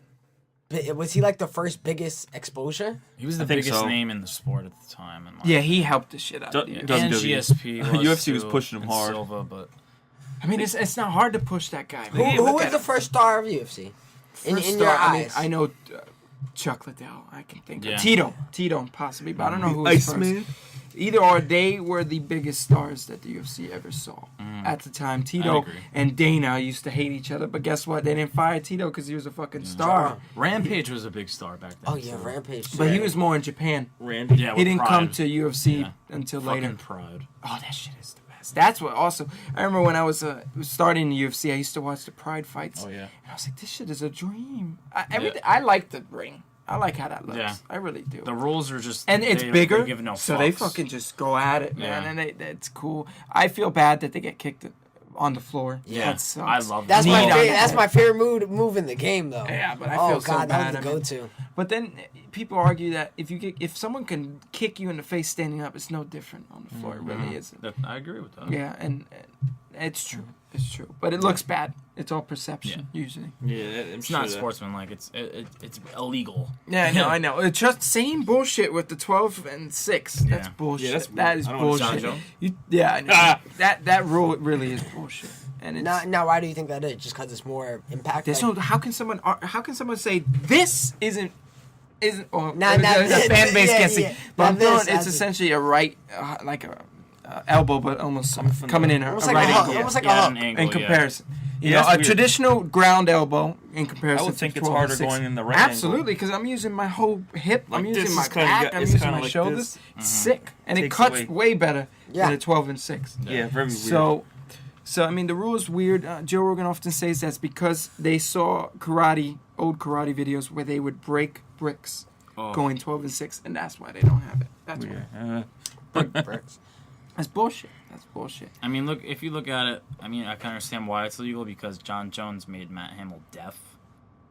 Was he like the first biggest exposure? He was the biggest name in the sport at the time. And he helped the shit out. And GSP. UFC was pushing him hard. Silva, but I mean, it's not hard to push that guy. Who was the first star of UFC? In your eyes, I know Chuck Liddell, I can think Yeah. of. Tito, possibly, but I don't know who was Iceman. first. Either or, they were the biggest stars that the UFC ever saw at the time. Tito agree. and Dana used to hate each other, but guess what? They didn't fire Tito because he was a fucking star. Rampage was a big star back then. Oh yeah, so- Rampage. But he was more in Japan. Randy. Yeah, He with didn't Pride. come to UFC Yeah. until Fucking later. Pride. Oh, that shit is the best. That's what also, I remember when I was starting the UFC, I used to watch the Pride fights. Oh yeah. And I was like, this shit is a dream. Yeah. I like the ring. I like how that looks. Yeah. I really do. The rules are just And it's they bigger, give no so they fucks. fucking just go at it, man. Yeah. And it's cool. I feel bad that they get kicked on the floor. Yeah, That sucks. I love That's that. my Knee on favorite. the That's head. my favorite move in the game, though. Yeah, but I Oh feel so god, that bad. was the go-to. But then people argue that if someone can kick you in the face standing up, it's no different on the floor. It really isn't. I agree with that. Yeah, and it's true. It's true. But it looks bad. It's all perception usually. Yeah, It's not sportsmanlike. It's illegal. Yeah, I know. It's just same bullshit with the 12 and 6. That's Yeah. bullshit. Yeah, that's that is I don't bullshit. understand. I know. That rule really is bullshit. And it's Now, why do you think that is? Just because it's more impact. there's like- no. How can someone say this isn't? Or Nah, the this- fan base yeah, can't see. yeah. But I'm Now this, throwing, it's that's- essentially a right, like a elbow, but almost coming in Almost a like right a hook. angle. Almost like Yeah, a an hook. angle, In yeah. comparison, you Yeah, know, that's a weird. traditional ground elbow in I comparison. would think to it's 12 and harder 6. going in the right angle. Absolutely, because I'm using my whole hip, I'm Like using this my is kinda back, got- I'm it's using kinda my like shoulders. this. It's sick, and it Takes cuts away. way better Yeah. than a 12 and 6. Yeah, very weird. So I mean, the rule is weird. Joe Rogan often says that's because they saw old karate videos where they would break bricks going 12 and 6, and that's why they don't have it. That's why. Bricks. That's bullshit. That's bullshit. I mean, if you look at it, I mean, I can understand why it's illegal because John Jones made Matt Hamill deaf.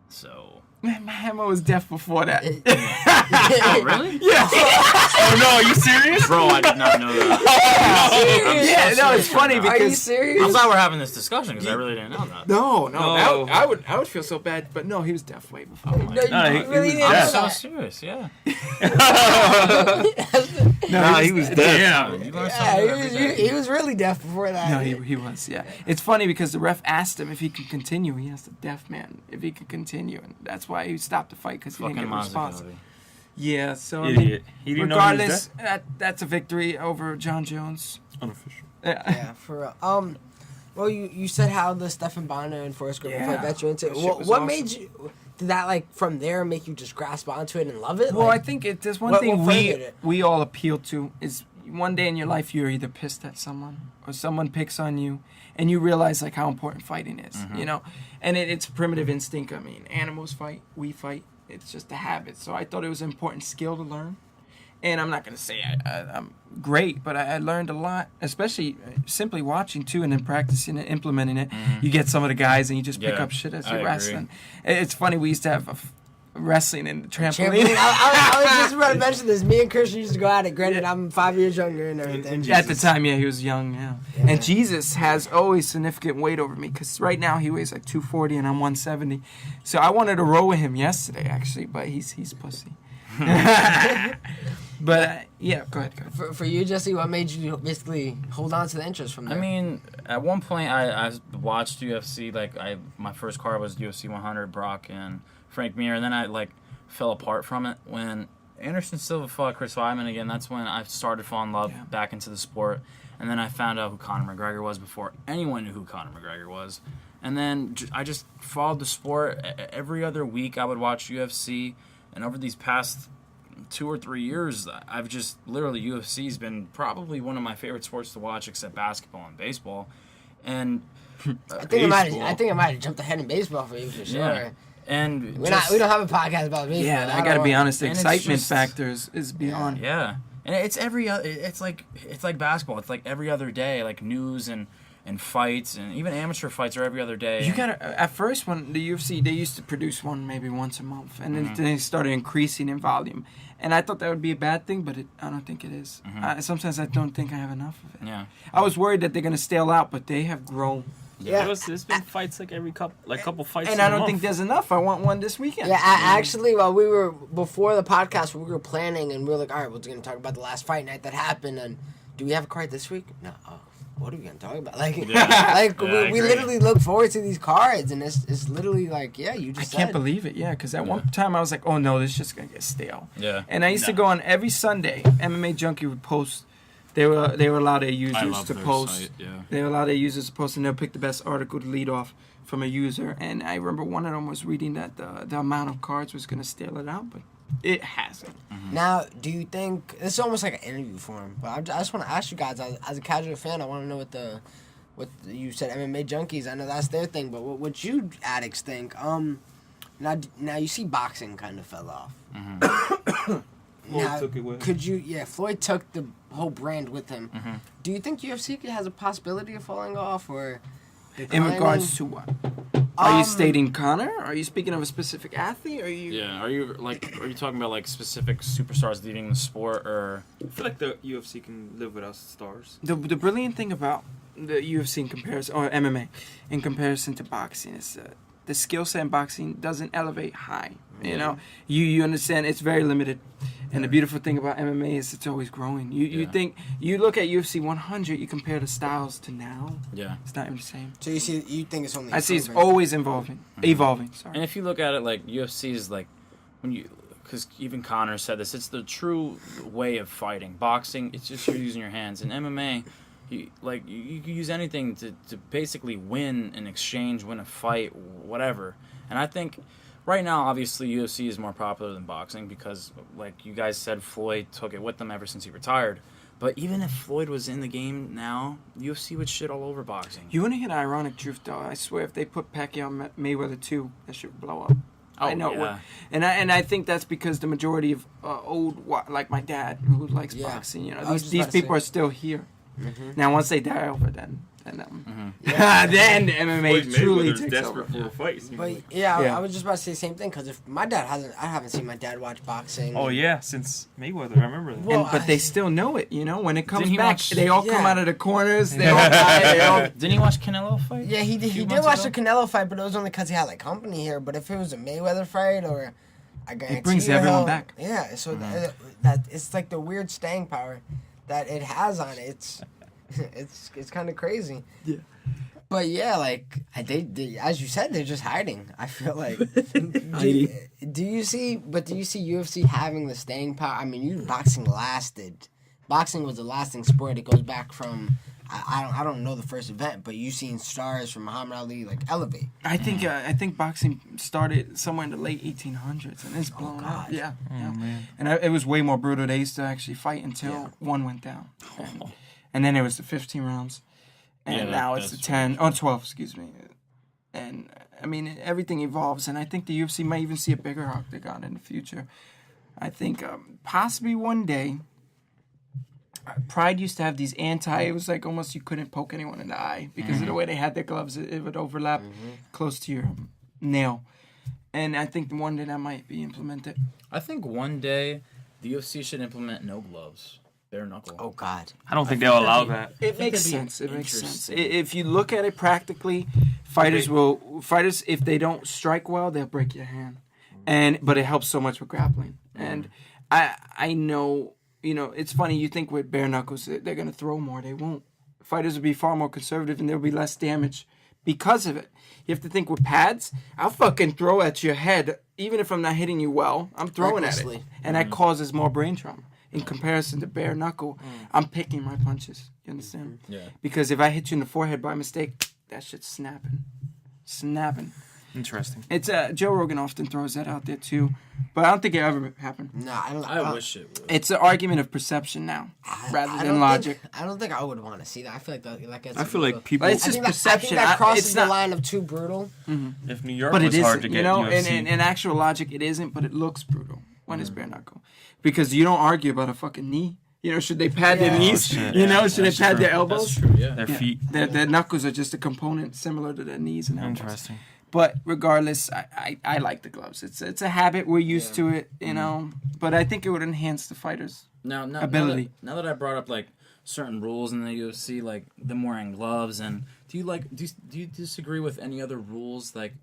So. Man, my hammer was deaf before that. Oh, really? Yeah. Oh no, are you serious? Bro, I did not know that. Yeah, no, it's funny Are you because I'm serious? glad we're having this discussion because I really didn't know that. no, No. I would feel so bad, but no, he was deaf way before. No, you Nah, he really was didn't deaf. I'm know so that. serious, yeah. Nah, he was dead. Yeah, you learn something every day. He was really deaf before that. No, he was, yeah. It's funny because the ref asked him if he could continue. He asked the deaf man if he could continue, and that's why he stopped the fight because he didn't Fucking get a response. Mazzucchelli. Yeah, so I mean, Idiot. He didn't know he was regardless, deaf? that's a victory over John Jones. Unofficial. Yeah, for real. Well, you said how the Stephen Bonner and Forrest Griffin Yeah, fight got you into it. that shit What, was what awesome. made you? Did that like from there make you just grasp onto it and love it? Well, I Like, think there's one what thing furthered it? we all appeal to is one day in your life you're either pissed at someone or someone picks on you, and you realize like how important fighting is, you know, and it's a primitive instinct. I mean, animals fight, we fight. It's just a habit. So I thought it was an important skill to learn. And I'm not going to say I'm great, but I learned a lot, especially simply watching too and then practicing and implementing it. You get some of the guys and you just pick Yeah, up shit as I you're agree. wrestling. It's funny, we used to have wrestling and trampoline. Trampoline. I was just about to mention this. Me and Christian used to go at it. Granted, I'm 5 years younger and everything. At the time, yeah, he was young, yeah. And Jesus has always significant weight over me because right now he weighs like 240 and I'm 170. So I wanted to roll with him yesterday, actually, but he's pussy. But yeah, go ahead. For you, Jesse, what made you basically hold on to the interest from there? I mean, at one point I watched UFC. Like my first card was UFC 100, Brock and Frank Mir, and then I like fell apart from it when Anderson Silva fought Chris Weidman again. That's when I started falling in love back into the sport, and then I found out who Conor McGregor was before anyone knew who Conor McGregor was, and then I just followed the sport. Every other week I would watch UFC, and over these past 2 or 3 years, I've just literally UFC's been probably one of my favorite sports to watch, except basketball and baseball. And I think I might have jumped ahead in baseball for you for sure. yeah, and We don't have a podcast about baseball. Yeah, I gotta be honest. The and it's excitement just- factor is beyond. yeah, and it's it's like basketball. It's like every other day, like news and fights and even amateur fights are every other day. You gotta. At first, when the UFC, they used to produce one maybe once a month, and then they started increasing in volume. And I thought that would be a bad thing, but I don't think it is. Sometimes I don't think I have enough of it. Yeah. I was worried that they're gonna stale out, but they have grown. Yeah. There's been fights like every couple fights. And in I a don't month. think there's enough. I want one this weekend. Yeah, actually, while we were before the podcast, we were planning, and we were like, "All right, we're going to talk about the last fight night that happened." And do we have a card this week? No. Oh. what are we gonna talk about? Like, I we agree. literally look forward to these cards, and it's literally like, yeah, you just I can't believe it, yeah, because at one time I was like, oh no, this is just gonna get stale. Yeah. And I used to go on every Sunday. MMA Junkie would post. They were allowed their I users love to their post. site, yeah. They were allowed their users to post, and they'll pick the best article to lead off from a user. And I remember one of them was reading that the amount of cards was gonna stale it out, but it hasn't. Now, do you think it's almost like an interview form? But I just want to ask you guys, as a casual fan, I want to know what you said. MMA Junkies, I know that's their thing, but what you addicts think? Now you see boxing kind of fell off. Floyd took it with him. Floyd took the whole brand with him. Do you think UFC has a possibility of falling off or In declining? regards to what? Are you stating Connor? Are you speaking of a specific athlete? Are you? Yeah. Are you talking about like specific superstars leaving the sport, or I feel like the UFC can live without stars. The brilliant thing about the UFC in comparison, or MMA, in comparison to boxing is the skill set in boxing doesn't elevate high. You know, you understand it's very limited. And the beautiful thing about MMA is it's always growing. You think, you look at UFC 100, you compare the styles to now. yeah. It's not even the same. So you think it's only? I see it's improving? always evolving. Sorry. And if you look at it, like UFC is like because even Connor said this, it's the true way of fighting. Boxing, it's just you're using your hands. In MMA, you can use anything to basically win an exchange, win a fight, whatever. And I think right now, obviously, UFC is more popular than boxing because, like you guys said, Floyd took it with them ever since he retired. But even if Floyd was in the game now, UFC would shit all over boxing. You want to hear an ironic truth, though? I swear, if they put Pacquiao Mayweather 2, that shit would blow up. Oh, I know it yeah. would. And I think that's because the majority of like my dad, who likes Yeah. boxing, you know, I was these just about to people say. are still here. Mhm. Now, once they die over, then Yeah. then MMA Floyd truly Mayweather's takes desperate over. for a fight. But yeah, Yeah. I was just about to say the same thing because if my dad I haven't seen my dad watch boxing. Oh yeah, since Mayweather, I remember that. Well, But they still know it, you know. When it comes Didn't he back, watch- they all come Yeah. out of the corners. They all die. They all. Didn't you watch Canelo fight? Yeah, he did months watch ago? the Canelo fight, but it was only because he had like company here. But if it was a Mayweather fight or I guarantee brings you everyone he'll- back. Yeah, so that it's like the weird staying power that it has on it. It's kind of crazy. Yeah. But yeah, like they as you said, they're just hiding. I feel like. Do you see UFC having the staying power? I mean, boxing lasted. Boxing was a lasting sport. It goes back from I don't know the first event, but you've seen stars from Muhammad Ali like elevate. I think boxing started somewhere in the late 1800s, and it's blown up. God. Yeah, yeah. man. And it was way more brutal. They used to actually fight until one went down, and then it was the 15 rounds, and Yeah, now it's the that's 10 or 12, excuse me. And I mean, everything evolves, and I think the UFC might even see a bigger octagon in the future. I think possibly one day. Pride used to have these it was like almost you couldn't poke anyone in the eye because of the way they had their gloves. It would overlap close to your nail. And I think one day that might be implemented. I think one day the UFC should implement no gloves, bare knuckle. Oh God. I don't think they'll allow that. It makes that'd be sense. It makes sense. interesting. If you look at it practically, fighters if they don't strike well, they'll break your hand. But it helps so much with grappling. And I know, you know, it's funny, you think with bare knuckles they're gonna throw more. They won't. Fighters will be far more conservative and there'll be less damage because of it. You have to think with pads, I'll fucking throw at your head, even if I'm not hitting you well, I'm throwing at it. Recklessly. And that causes more brain trauma. In comparison to bare knuckle, I'm picking my punches. You understand? Yeah. Because if I hit you in the forehead by mistake, that shit's snapping. Interesting. It's Joe Rogan often throws that out there too, but I don't think it ever happened. Nah, I don't. I wish it would. It's an argument of perception now, rather I than don't logic. I don't think I would want to see that. I feel like I feel like people. But it's I just think perception. that crosses It's the not- line of too brutal. If New York But it was hard isn't, to you get know. UFC, In actual logic, it isn't. But it looks brutal when it's bare knuckle, because you don't argue about a fucking knee. You know, should they pad their Yeah. knees? shit. You know, should they That's pad true. their elbows? That's true, yeah. their Yeah. feet. Their knuckles are just a component similar to their knees and elbows. Interesting. But regardless, I like the gloves. It's a habit. We're used to it, you know. But I think it would enhance the fighters. Now Ability. Now that I brought up like certain rules in the UFC, like them wearing gloves, and do you disagree with any other rules? Like,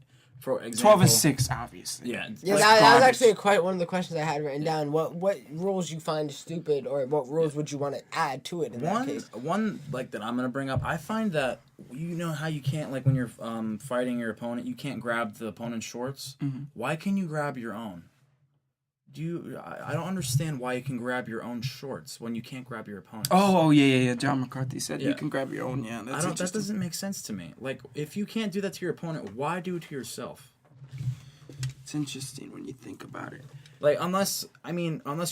For example, 12 and 6, obviously. Yeah, Yeah, like that was garbage. actually one of the questions I had written down. What rules you find stupid, or what rules would you want to add to it in that case? One like that I'm gonna bring up. I find that you know how you can't, like when you're fighting your opponent, you can't grab the opponent's shorts. Mm-hmm. Why can you grab your own? I don't understand why you can grab your own shorts when you can't grab your opponent's. Oh yeah. John McCarthy said you Yeah. can grab your own. Yeah, that's That interesting. doesn't make sense to me. Like, if you can't do that to your opponent, why do it to yourself? It's interesting when you think about it. Like, unless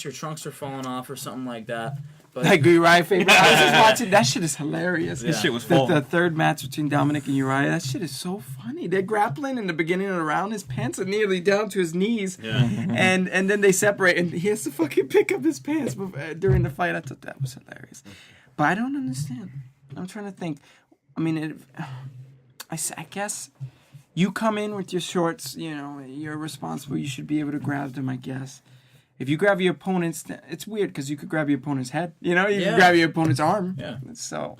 your trunks are falling off or something like that. But Like Uriah Faber. I was just watching. That shit is hilarious. This shit was the falling. third match between Dominic and Uriah. That shit is so funny. They're grappling in the beginning of the round. His pants are nearly down to his knees. Yeah. and then they separate, and he has to fucking pick up his pants during the fight. I thought that was hilarious. But I don't understand. I'm trying to think. I mean, I guess you come in with your shorts. You know, you're responsible. You should be able to grab them, I guess. If you grab your opponent's, it's weird because you could grab your opponent's head. You know, you can grab your opponent's arm. Yeah. So,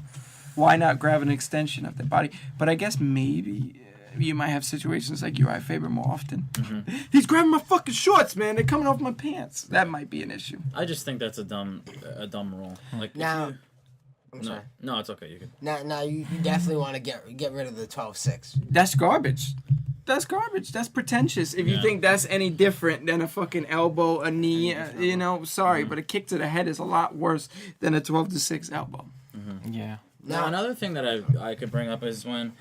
why not grab an extension of their body? But I guess maybe you might have situations like Uriah Faber more often. Mm-hmm. He's grabbing my fucking shorts, man. They're coming off my pants. That might be an issue. I just think that's a dumb rule. Like, Now, I'm sorry. No, it's okay. You can. now you definitely want to get rid of the 12-6. That's garbage. That's garbage. That's pretentious. If you think that's any different than a fucking elbow, a knee, you know, sorry, but a kick to the head is a lot worse than a 12-6 elbow. Mm-hmm. Yeah. Now, another thing that I could bring up is when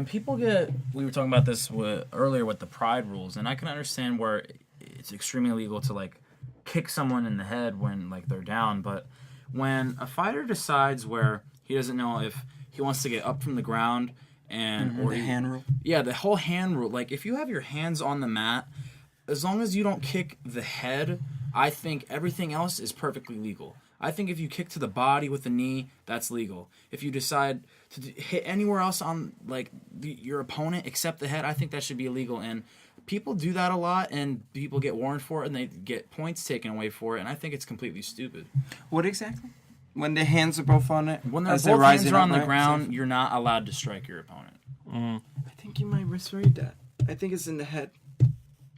people we were talking about this earlier with the pride rules, and I can understand where it's extremely illegal to like kick someone in the head when like they're down, but when a fighter decides where he doesn't know if he wants to get up from the ground and or The hand rule. Yeah, the whole hand rule. Like, if you have your hands on the mat, as long as you don't kick the head, I think everything else is perfectly legal. I think if you kick to the body with the knee, that's legal. If you decide to hit anywhere else on, like, your opponent except the head, I think that should be illegal. And people do that a lot, and people get warned for it, and they get points taken away for it, and I think it's completely stupid. What exactly? When their hands are both on it? When as both they're hands rising are up, on the right? ground, So- you're not allowed to strike your opponent. I think you might misread that. I think it's in the head.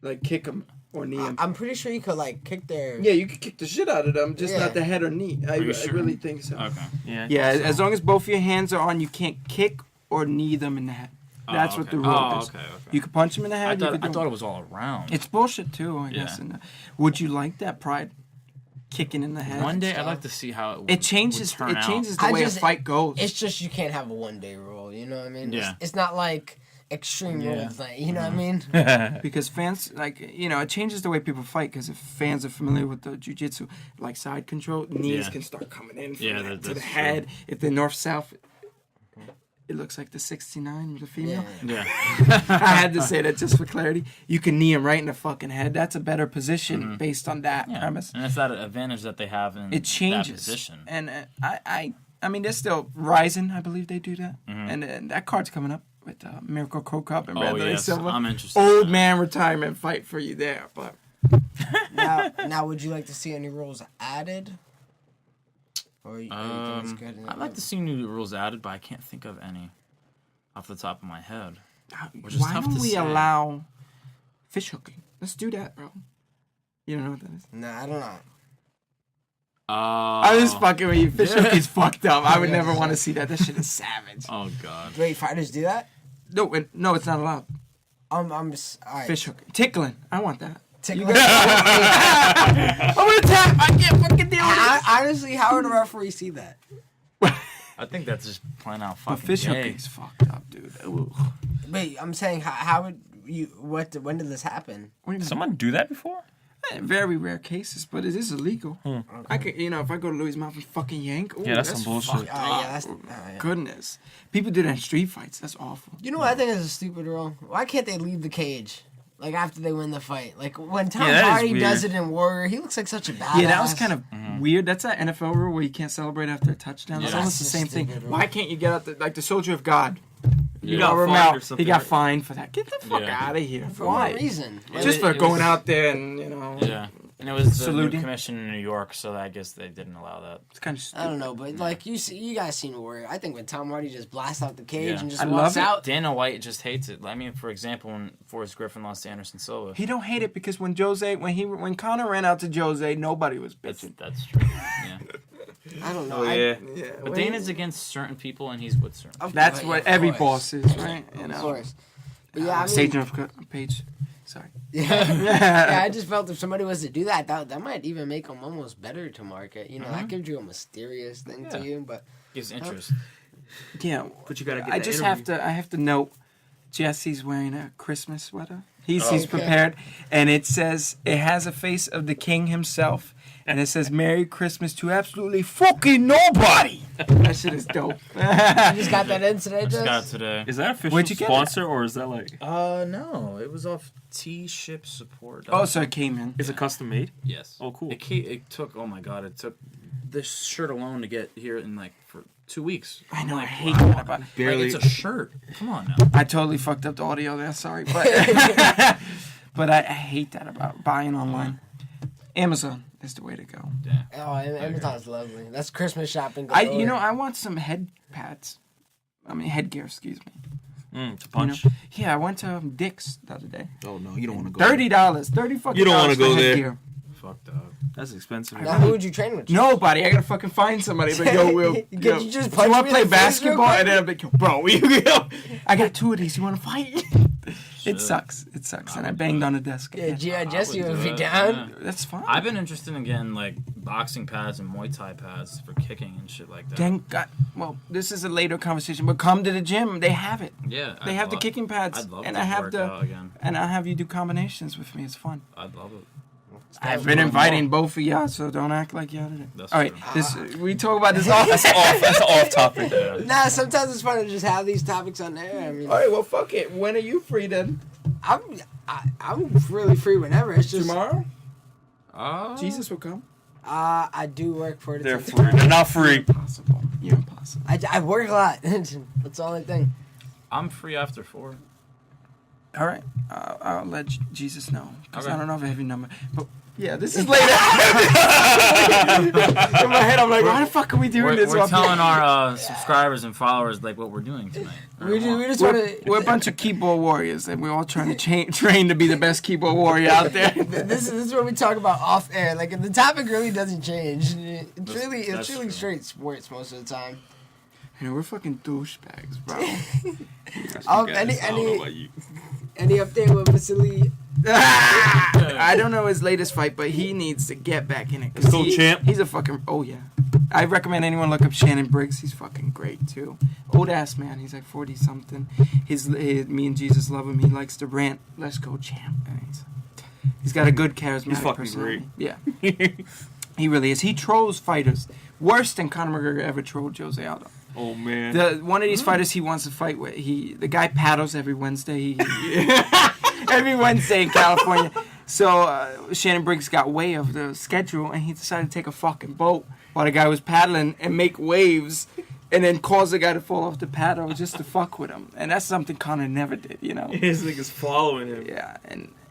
Like, kick them or knee them. I'm pretty sure you could like kick their. Yeah, you could kick the shit out of them, just Yeah. not the head or knee. I sure? really think so. Okay. Yeah. Yeah, as long as both your hands are on, you can't kick or knee them in the head. That's what okay. the rule Oh, is. okay. You could punch them in the I head. thought, you could it was all around. It's bullshit too, I guess. Yeah. And, would you like that pride kicking in the head? One day I'd like to see how it would, It changes. would turn It out. changes the I way just- a fight goes. It's just you can't have a 1-day rule. You know what I mean? Yeah. It's not like extreme rules. Like, you know what I mean? Because fans, like, you know, it changes the way people fight. Because if fans are familiar with the jiu-jitsu, like side control, knees Yeah. can start coming in from Yeah, that to the that's head. If they're north-south, it looks like the 69 with the female. Yeah. I had to say that just for clarity. You can knee him right in the fucking head. That's a better position based on that Yeah. premise. And it's that advantage that they have in It changes. that position. And I mean, they're still rising. I believe they do that. And that card's coming up with Miracle Crow Cup and Bradley yes, Silva. I'm interested in Old that. man retirement fight for you there, but now, would you like to see any rules added? Or you think it's good? I'd like to see new rules added, but I can't think of any off the top of my head. Which is why tough don't to we say. allow fish hooking? Let's do that, bro. You don't know what that is? Nah, I don't know. I'm just fucking with you. Fish hooking's fucked up. I would Yeah, never it's want to like- see that. That shit is savage. Oh God. Wait, fighters do that? No, no, it's not allowed. I'm just all right. Fish hooking. Tickling. I want that. Tickle. I'm gonna tap. I can't fucking deal with it. Honestly, how would a referee see that? I think that's just plain out But fucking fish gay. hooking's fucked up, dude. Ooh. Wait, I'm saying how would you? When did this happen? What do you mean? Someone do that before? Very rare cases, but it is illegal. I could, you know, if I go to Louis' mouth and fucking yank, ooh, Yeah, that's some bullshit. fucked Yeah, up. that's Goodness, people do that in street fights. That's awful. You know what I think is a stupid rule? Why can't they leave the cage? Like after they win the fight, like when Tom Yeah, that is Hardy weird. does it in Warrior, he looks like such a badass. Yeah, that was kind of weird. That's an NFL rule where you can't celebrate after a touchdown. It's Yeah. almost the That's same a thing. stupid rule. Why can't you get out the, like the soldier of God? You got fined fined or He something, got right? fined for that. Get the fuck Yeah. out of here. for Why? what reason. Like, Just for It going was- out there and, you know. Yeah. And it was the new Saluting. commission in New York, so I guess they didn't allow that. It's kind of stupid. I don't know, but like you guys seen Warrior. I think when Tom Hardy just blasts out the cage Yeah. and just I walks love it. out. Dana White just hates it. I mean, for example, when Forrest Griffin lost to Anderson Silva. He don't hate it because when Conor ran out to Jose, nobody was bitching. That's true. Yeah. I don't know. Oh yeah. But Dana's against certain people, and he's with certain. That's Of what course. every boss is, right? You Of know. course. But yeah, I mean, Sage of Page. Sorry. yeah, I just felt if somebody was to do that, that might even make them almost better to market. You know, that gives you a mysterious thing to you. But Gives interest. Yeah, But you gotta get I that just interview. have to note, Jesse's wearing a Christmas sweater. He's Okay. prepared, and it has a face of the king himself, and it says "Merry Christmas to absolutely fucking nobody." That shit is dope. you just got that in today, Just got it Jess? today. Is that official Where'd you get sponsor or is that like? No, it was off T-Ship Support. Oh, so it came in. Is it custom made? Yes. Oh, cool. It took. Oh my god! It took this shirt alone to get here in like for 2 weeks. I know. I Like, hate wow. that about. Like, Barely. it's a shirt. Come on now. I totally fucked up the audio there. Sorry, but but I hate that about buying online. Amazon is the way to go. Yeah. Oh, Amazon's lovely. That's Christmas shopping. I want some headgear. Excuse me. To punch. Yeah, I went to Dick's the other day. Oh no, you don't want to go. $30, $30 fucking. You don't wanna for go there. headgear. Fucked up. That's expensive. Now, who would you train with? Nobody. I gotta fucking find somebody. But yo, Will, Could yo, you just do punch you want me to in play the face real basketball? quick? And then I'm like, yo, bro, I got 2 of these. You want to fight? It sucks. It sucks. And I banged on the desk. Yeah, again. Jesse would would do be it, down. yeah. That's fine. I've been interested in getting like boxing pads and Muay Thai pads for kicking and shit like that. Thank God. Well, this is a later conversation, but come to the gym. They have it. Yeah. They have the kicking pads, I'd love and to I have work the, out again. and I'll have you do combinations with me. It's fun. I'd love it. I've been inviting both of y'all, so don't act like y'all did it. That's All right, true. we talk about this off. That's off topic. Yeah. Nah, sometimes it's fun to just have these topics on there. I mean, All right, well, fuck it. When are you free then? I'm really free whenever. It's just Tomorrow? Oh. Jesus will come. I do work for the They're free. They're not free. Impossible. You're impossible. I work a lot. That's the only thing. I'm free after 4. All right, I'll let Jesus know because Okay. I don't know if I have your number. But yeah, this is later. In my head, I'm like, why the fuck are we doing this? We're telling our subscribers and followers like what we're doing tonight. We just want to. We're a bunch of keyboard warriors, and we're all trying to train to be the best keyboard warrior out there. This is what we talk about off air. Like the topic really doesn't change. It's That's really true. straight sports most of the time. You know, we're fucking douchebags, bro. Any update with Vasily? I don't know his latest fight, but he needs to get back in it. Let's go, champ. He's a fucking. Oh yeah. I recommend anyone look up Shannon Briggs. He's fucking great too. Old ass man. He's like 40 something. Me and Jesus love him. He likes to rant. Let's go, champ. And he's got a good charismatic He's fucking personality. Yeah. He really is. He trolls fighters worse than Conor McGregor ever trolled Jose Aldo. Oh man. One of these fighters he wants to fight with. The guy paddles every Wednesday. Every Wednesday in California. So Shannon Briggs got way of the schedule, and he decided to take a fucking boat while the guy was paddling and make waves, and then cause the guy to fall off the paddle just to fuck with him. And that's something Conor never did, you know. His niggas following him. Yeah,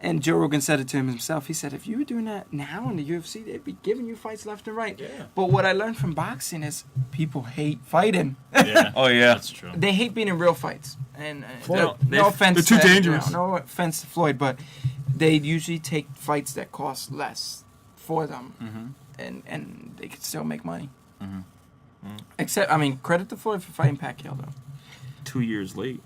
and Joe Rogan said it to him himself. He said, if you were doing that now in the UFC, they'd be giving you fights left and right. Yeah. But what I learned from boxing is people hate fighting. Yeah. Oh yeah. That's true. They hate being in real fights. And Floyd. no offense. They're too to, dangerous. No offense to Floyd, but they usually take fights that cost less for them, and they can still make money. Except, I mean, credit to Floyd for fighting Pacquiao though. 2 years late.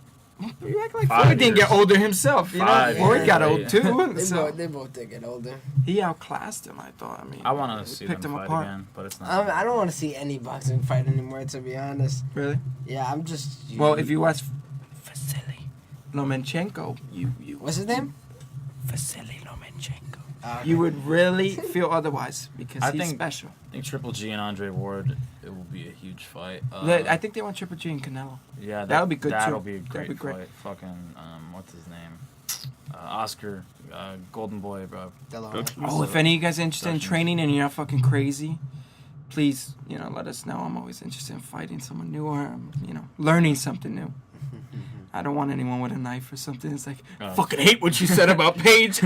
You act like 5 Floyd didn't years. get older himself. You know, 5 Floyd years, got right? old too. They So both did get older. he outclassed him. I thought. I mean, I want to see them picked him fight apart. again, but it's not. I don't want to see any boxing fight anymore, to be honest. Really? Yeah, I'm just. Well, if you watch Vasily Lomachenko, you What's his name? Vasily Lomachenko, Okay. you would really feel otherwise because I he's think- special. I think Triple G and Andre Ward, it will be a huge fight. I think they want Triple G and Canelo. Yeah, that would be good, too. That'll be a That'd great be great. fight. Fucking what's his name? Oscar, Golden Boy, bro. Oh, if any of you guys are interested in Discussions. training and you're not fucking crazy, please, let us know. I'm always interested in fighting someone new or, learning something new. I don't want anyone with a knife or something. It's like, fucking hate what you said about Paige.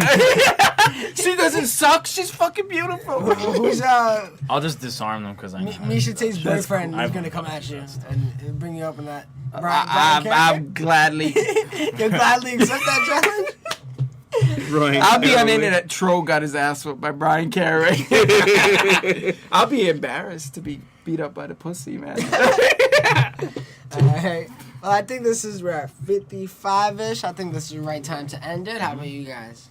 She doesn't suck. She's fucking beautiful. Who's I'll just disarm them because I know. Misha Tate's boyfriend cool. is gonna come at you and bring you up in that. I'm gladly. You'll gladly accept that challenge. Right. I'll be on the internet. Troll got his ass whooped by Brian Carey. I'll be embarrassed to be beat up by the pussy, man. Alright. Well, I think we're at 55-ish. I think this is the right time to end it. How about you guys?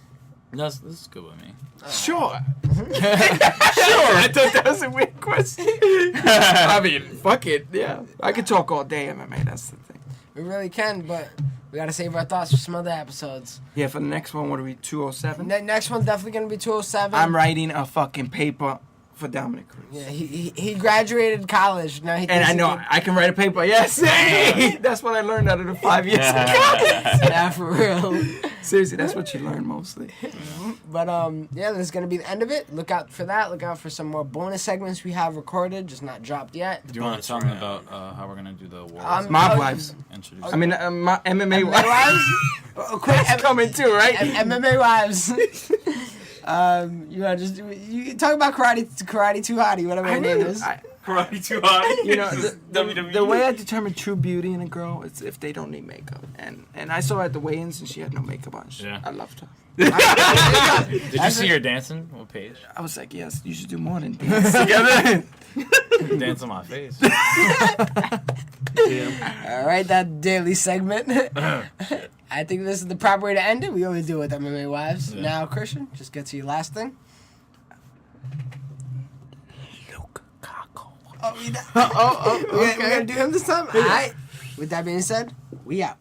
This is good with me. Sure. Sure. I thought that was a weird question. I mean, fuck it. Yeah. I could talk all day MMA. That's the thing. We really can, but we gotta save our thoughts for some other episodes. Yeah, for the next one, what are we, 207? Next one's definitely gonna be 207. I'm writing a fucking paper for Dominic Cruz. Yeah, he graduated college. Now he And I know I can write a paper. Yes. Hey! That's what I learned out of the 5 years of college. Yeah, for real. Seriously, that's what you learn mostly. But yeah, this is gonna be the end of it. Look out for that. Look out for some more bonus segments we have recorded, just not dropped yet. Do you want to tell me about how we're gonna do the war? Mob wives. Introduce. I mean, my MMA MMA wives. Quick, That's coming too, right? MMA wives. You know, just you talk about karate too hottie, whatever her name is. Karate too hot. You know, WWE. the way I determine true beauty in a girl is if they don't need makeup. And I saw her at the weigh-ins and she had no makeup on. Yeah. I loved her. Did you see her dancing? What page? I was like, yes, you should do more than dance together. Dance on my face. All right, that daily segment. I think this is the proper way to end it. We always do it with MMA wives. Yeah. Now, Christian, just get to your last thing. Oh, we're gonna do him this time? All right. With that being said, we out.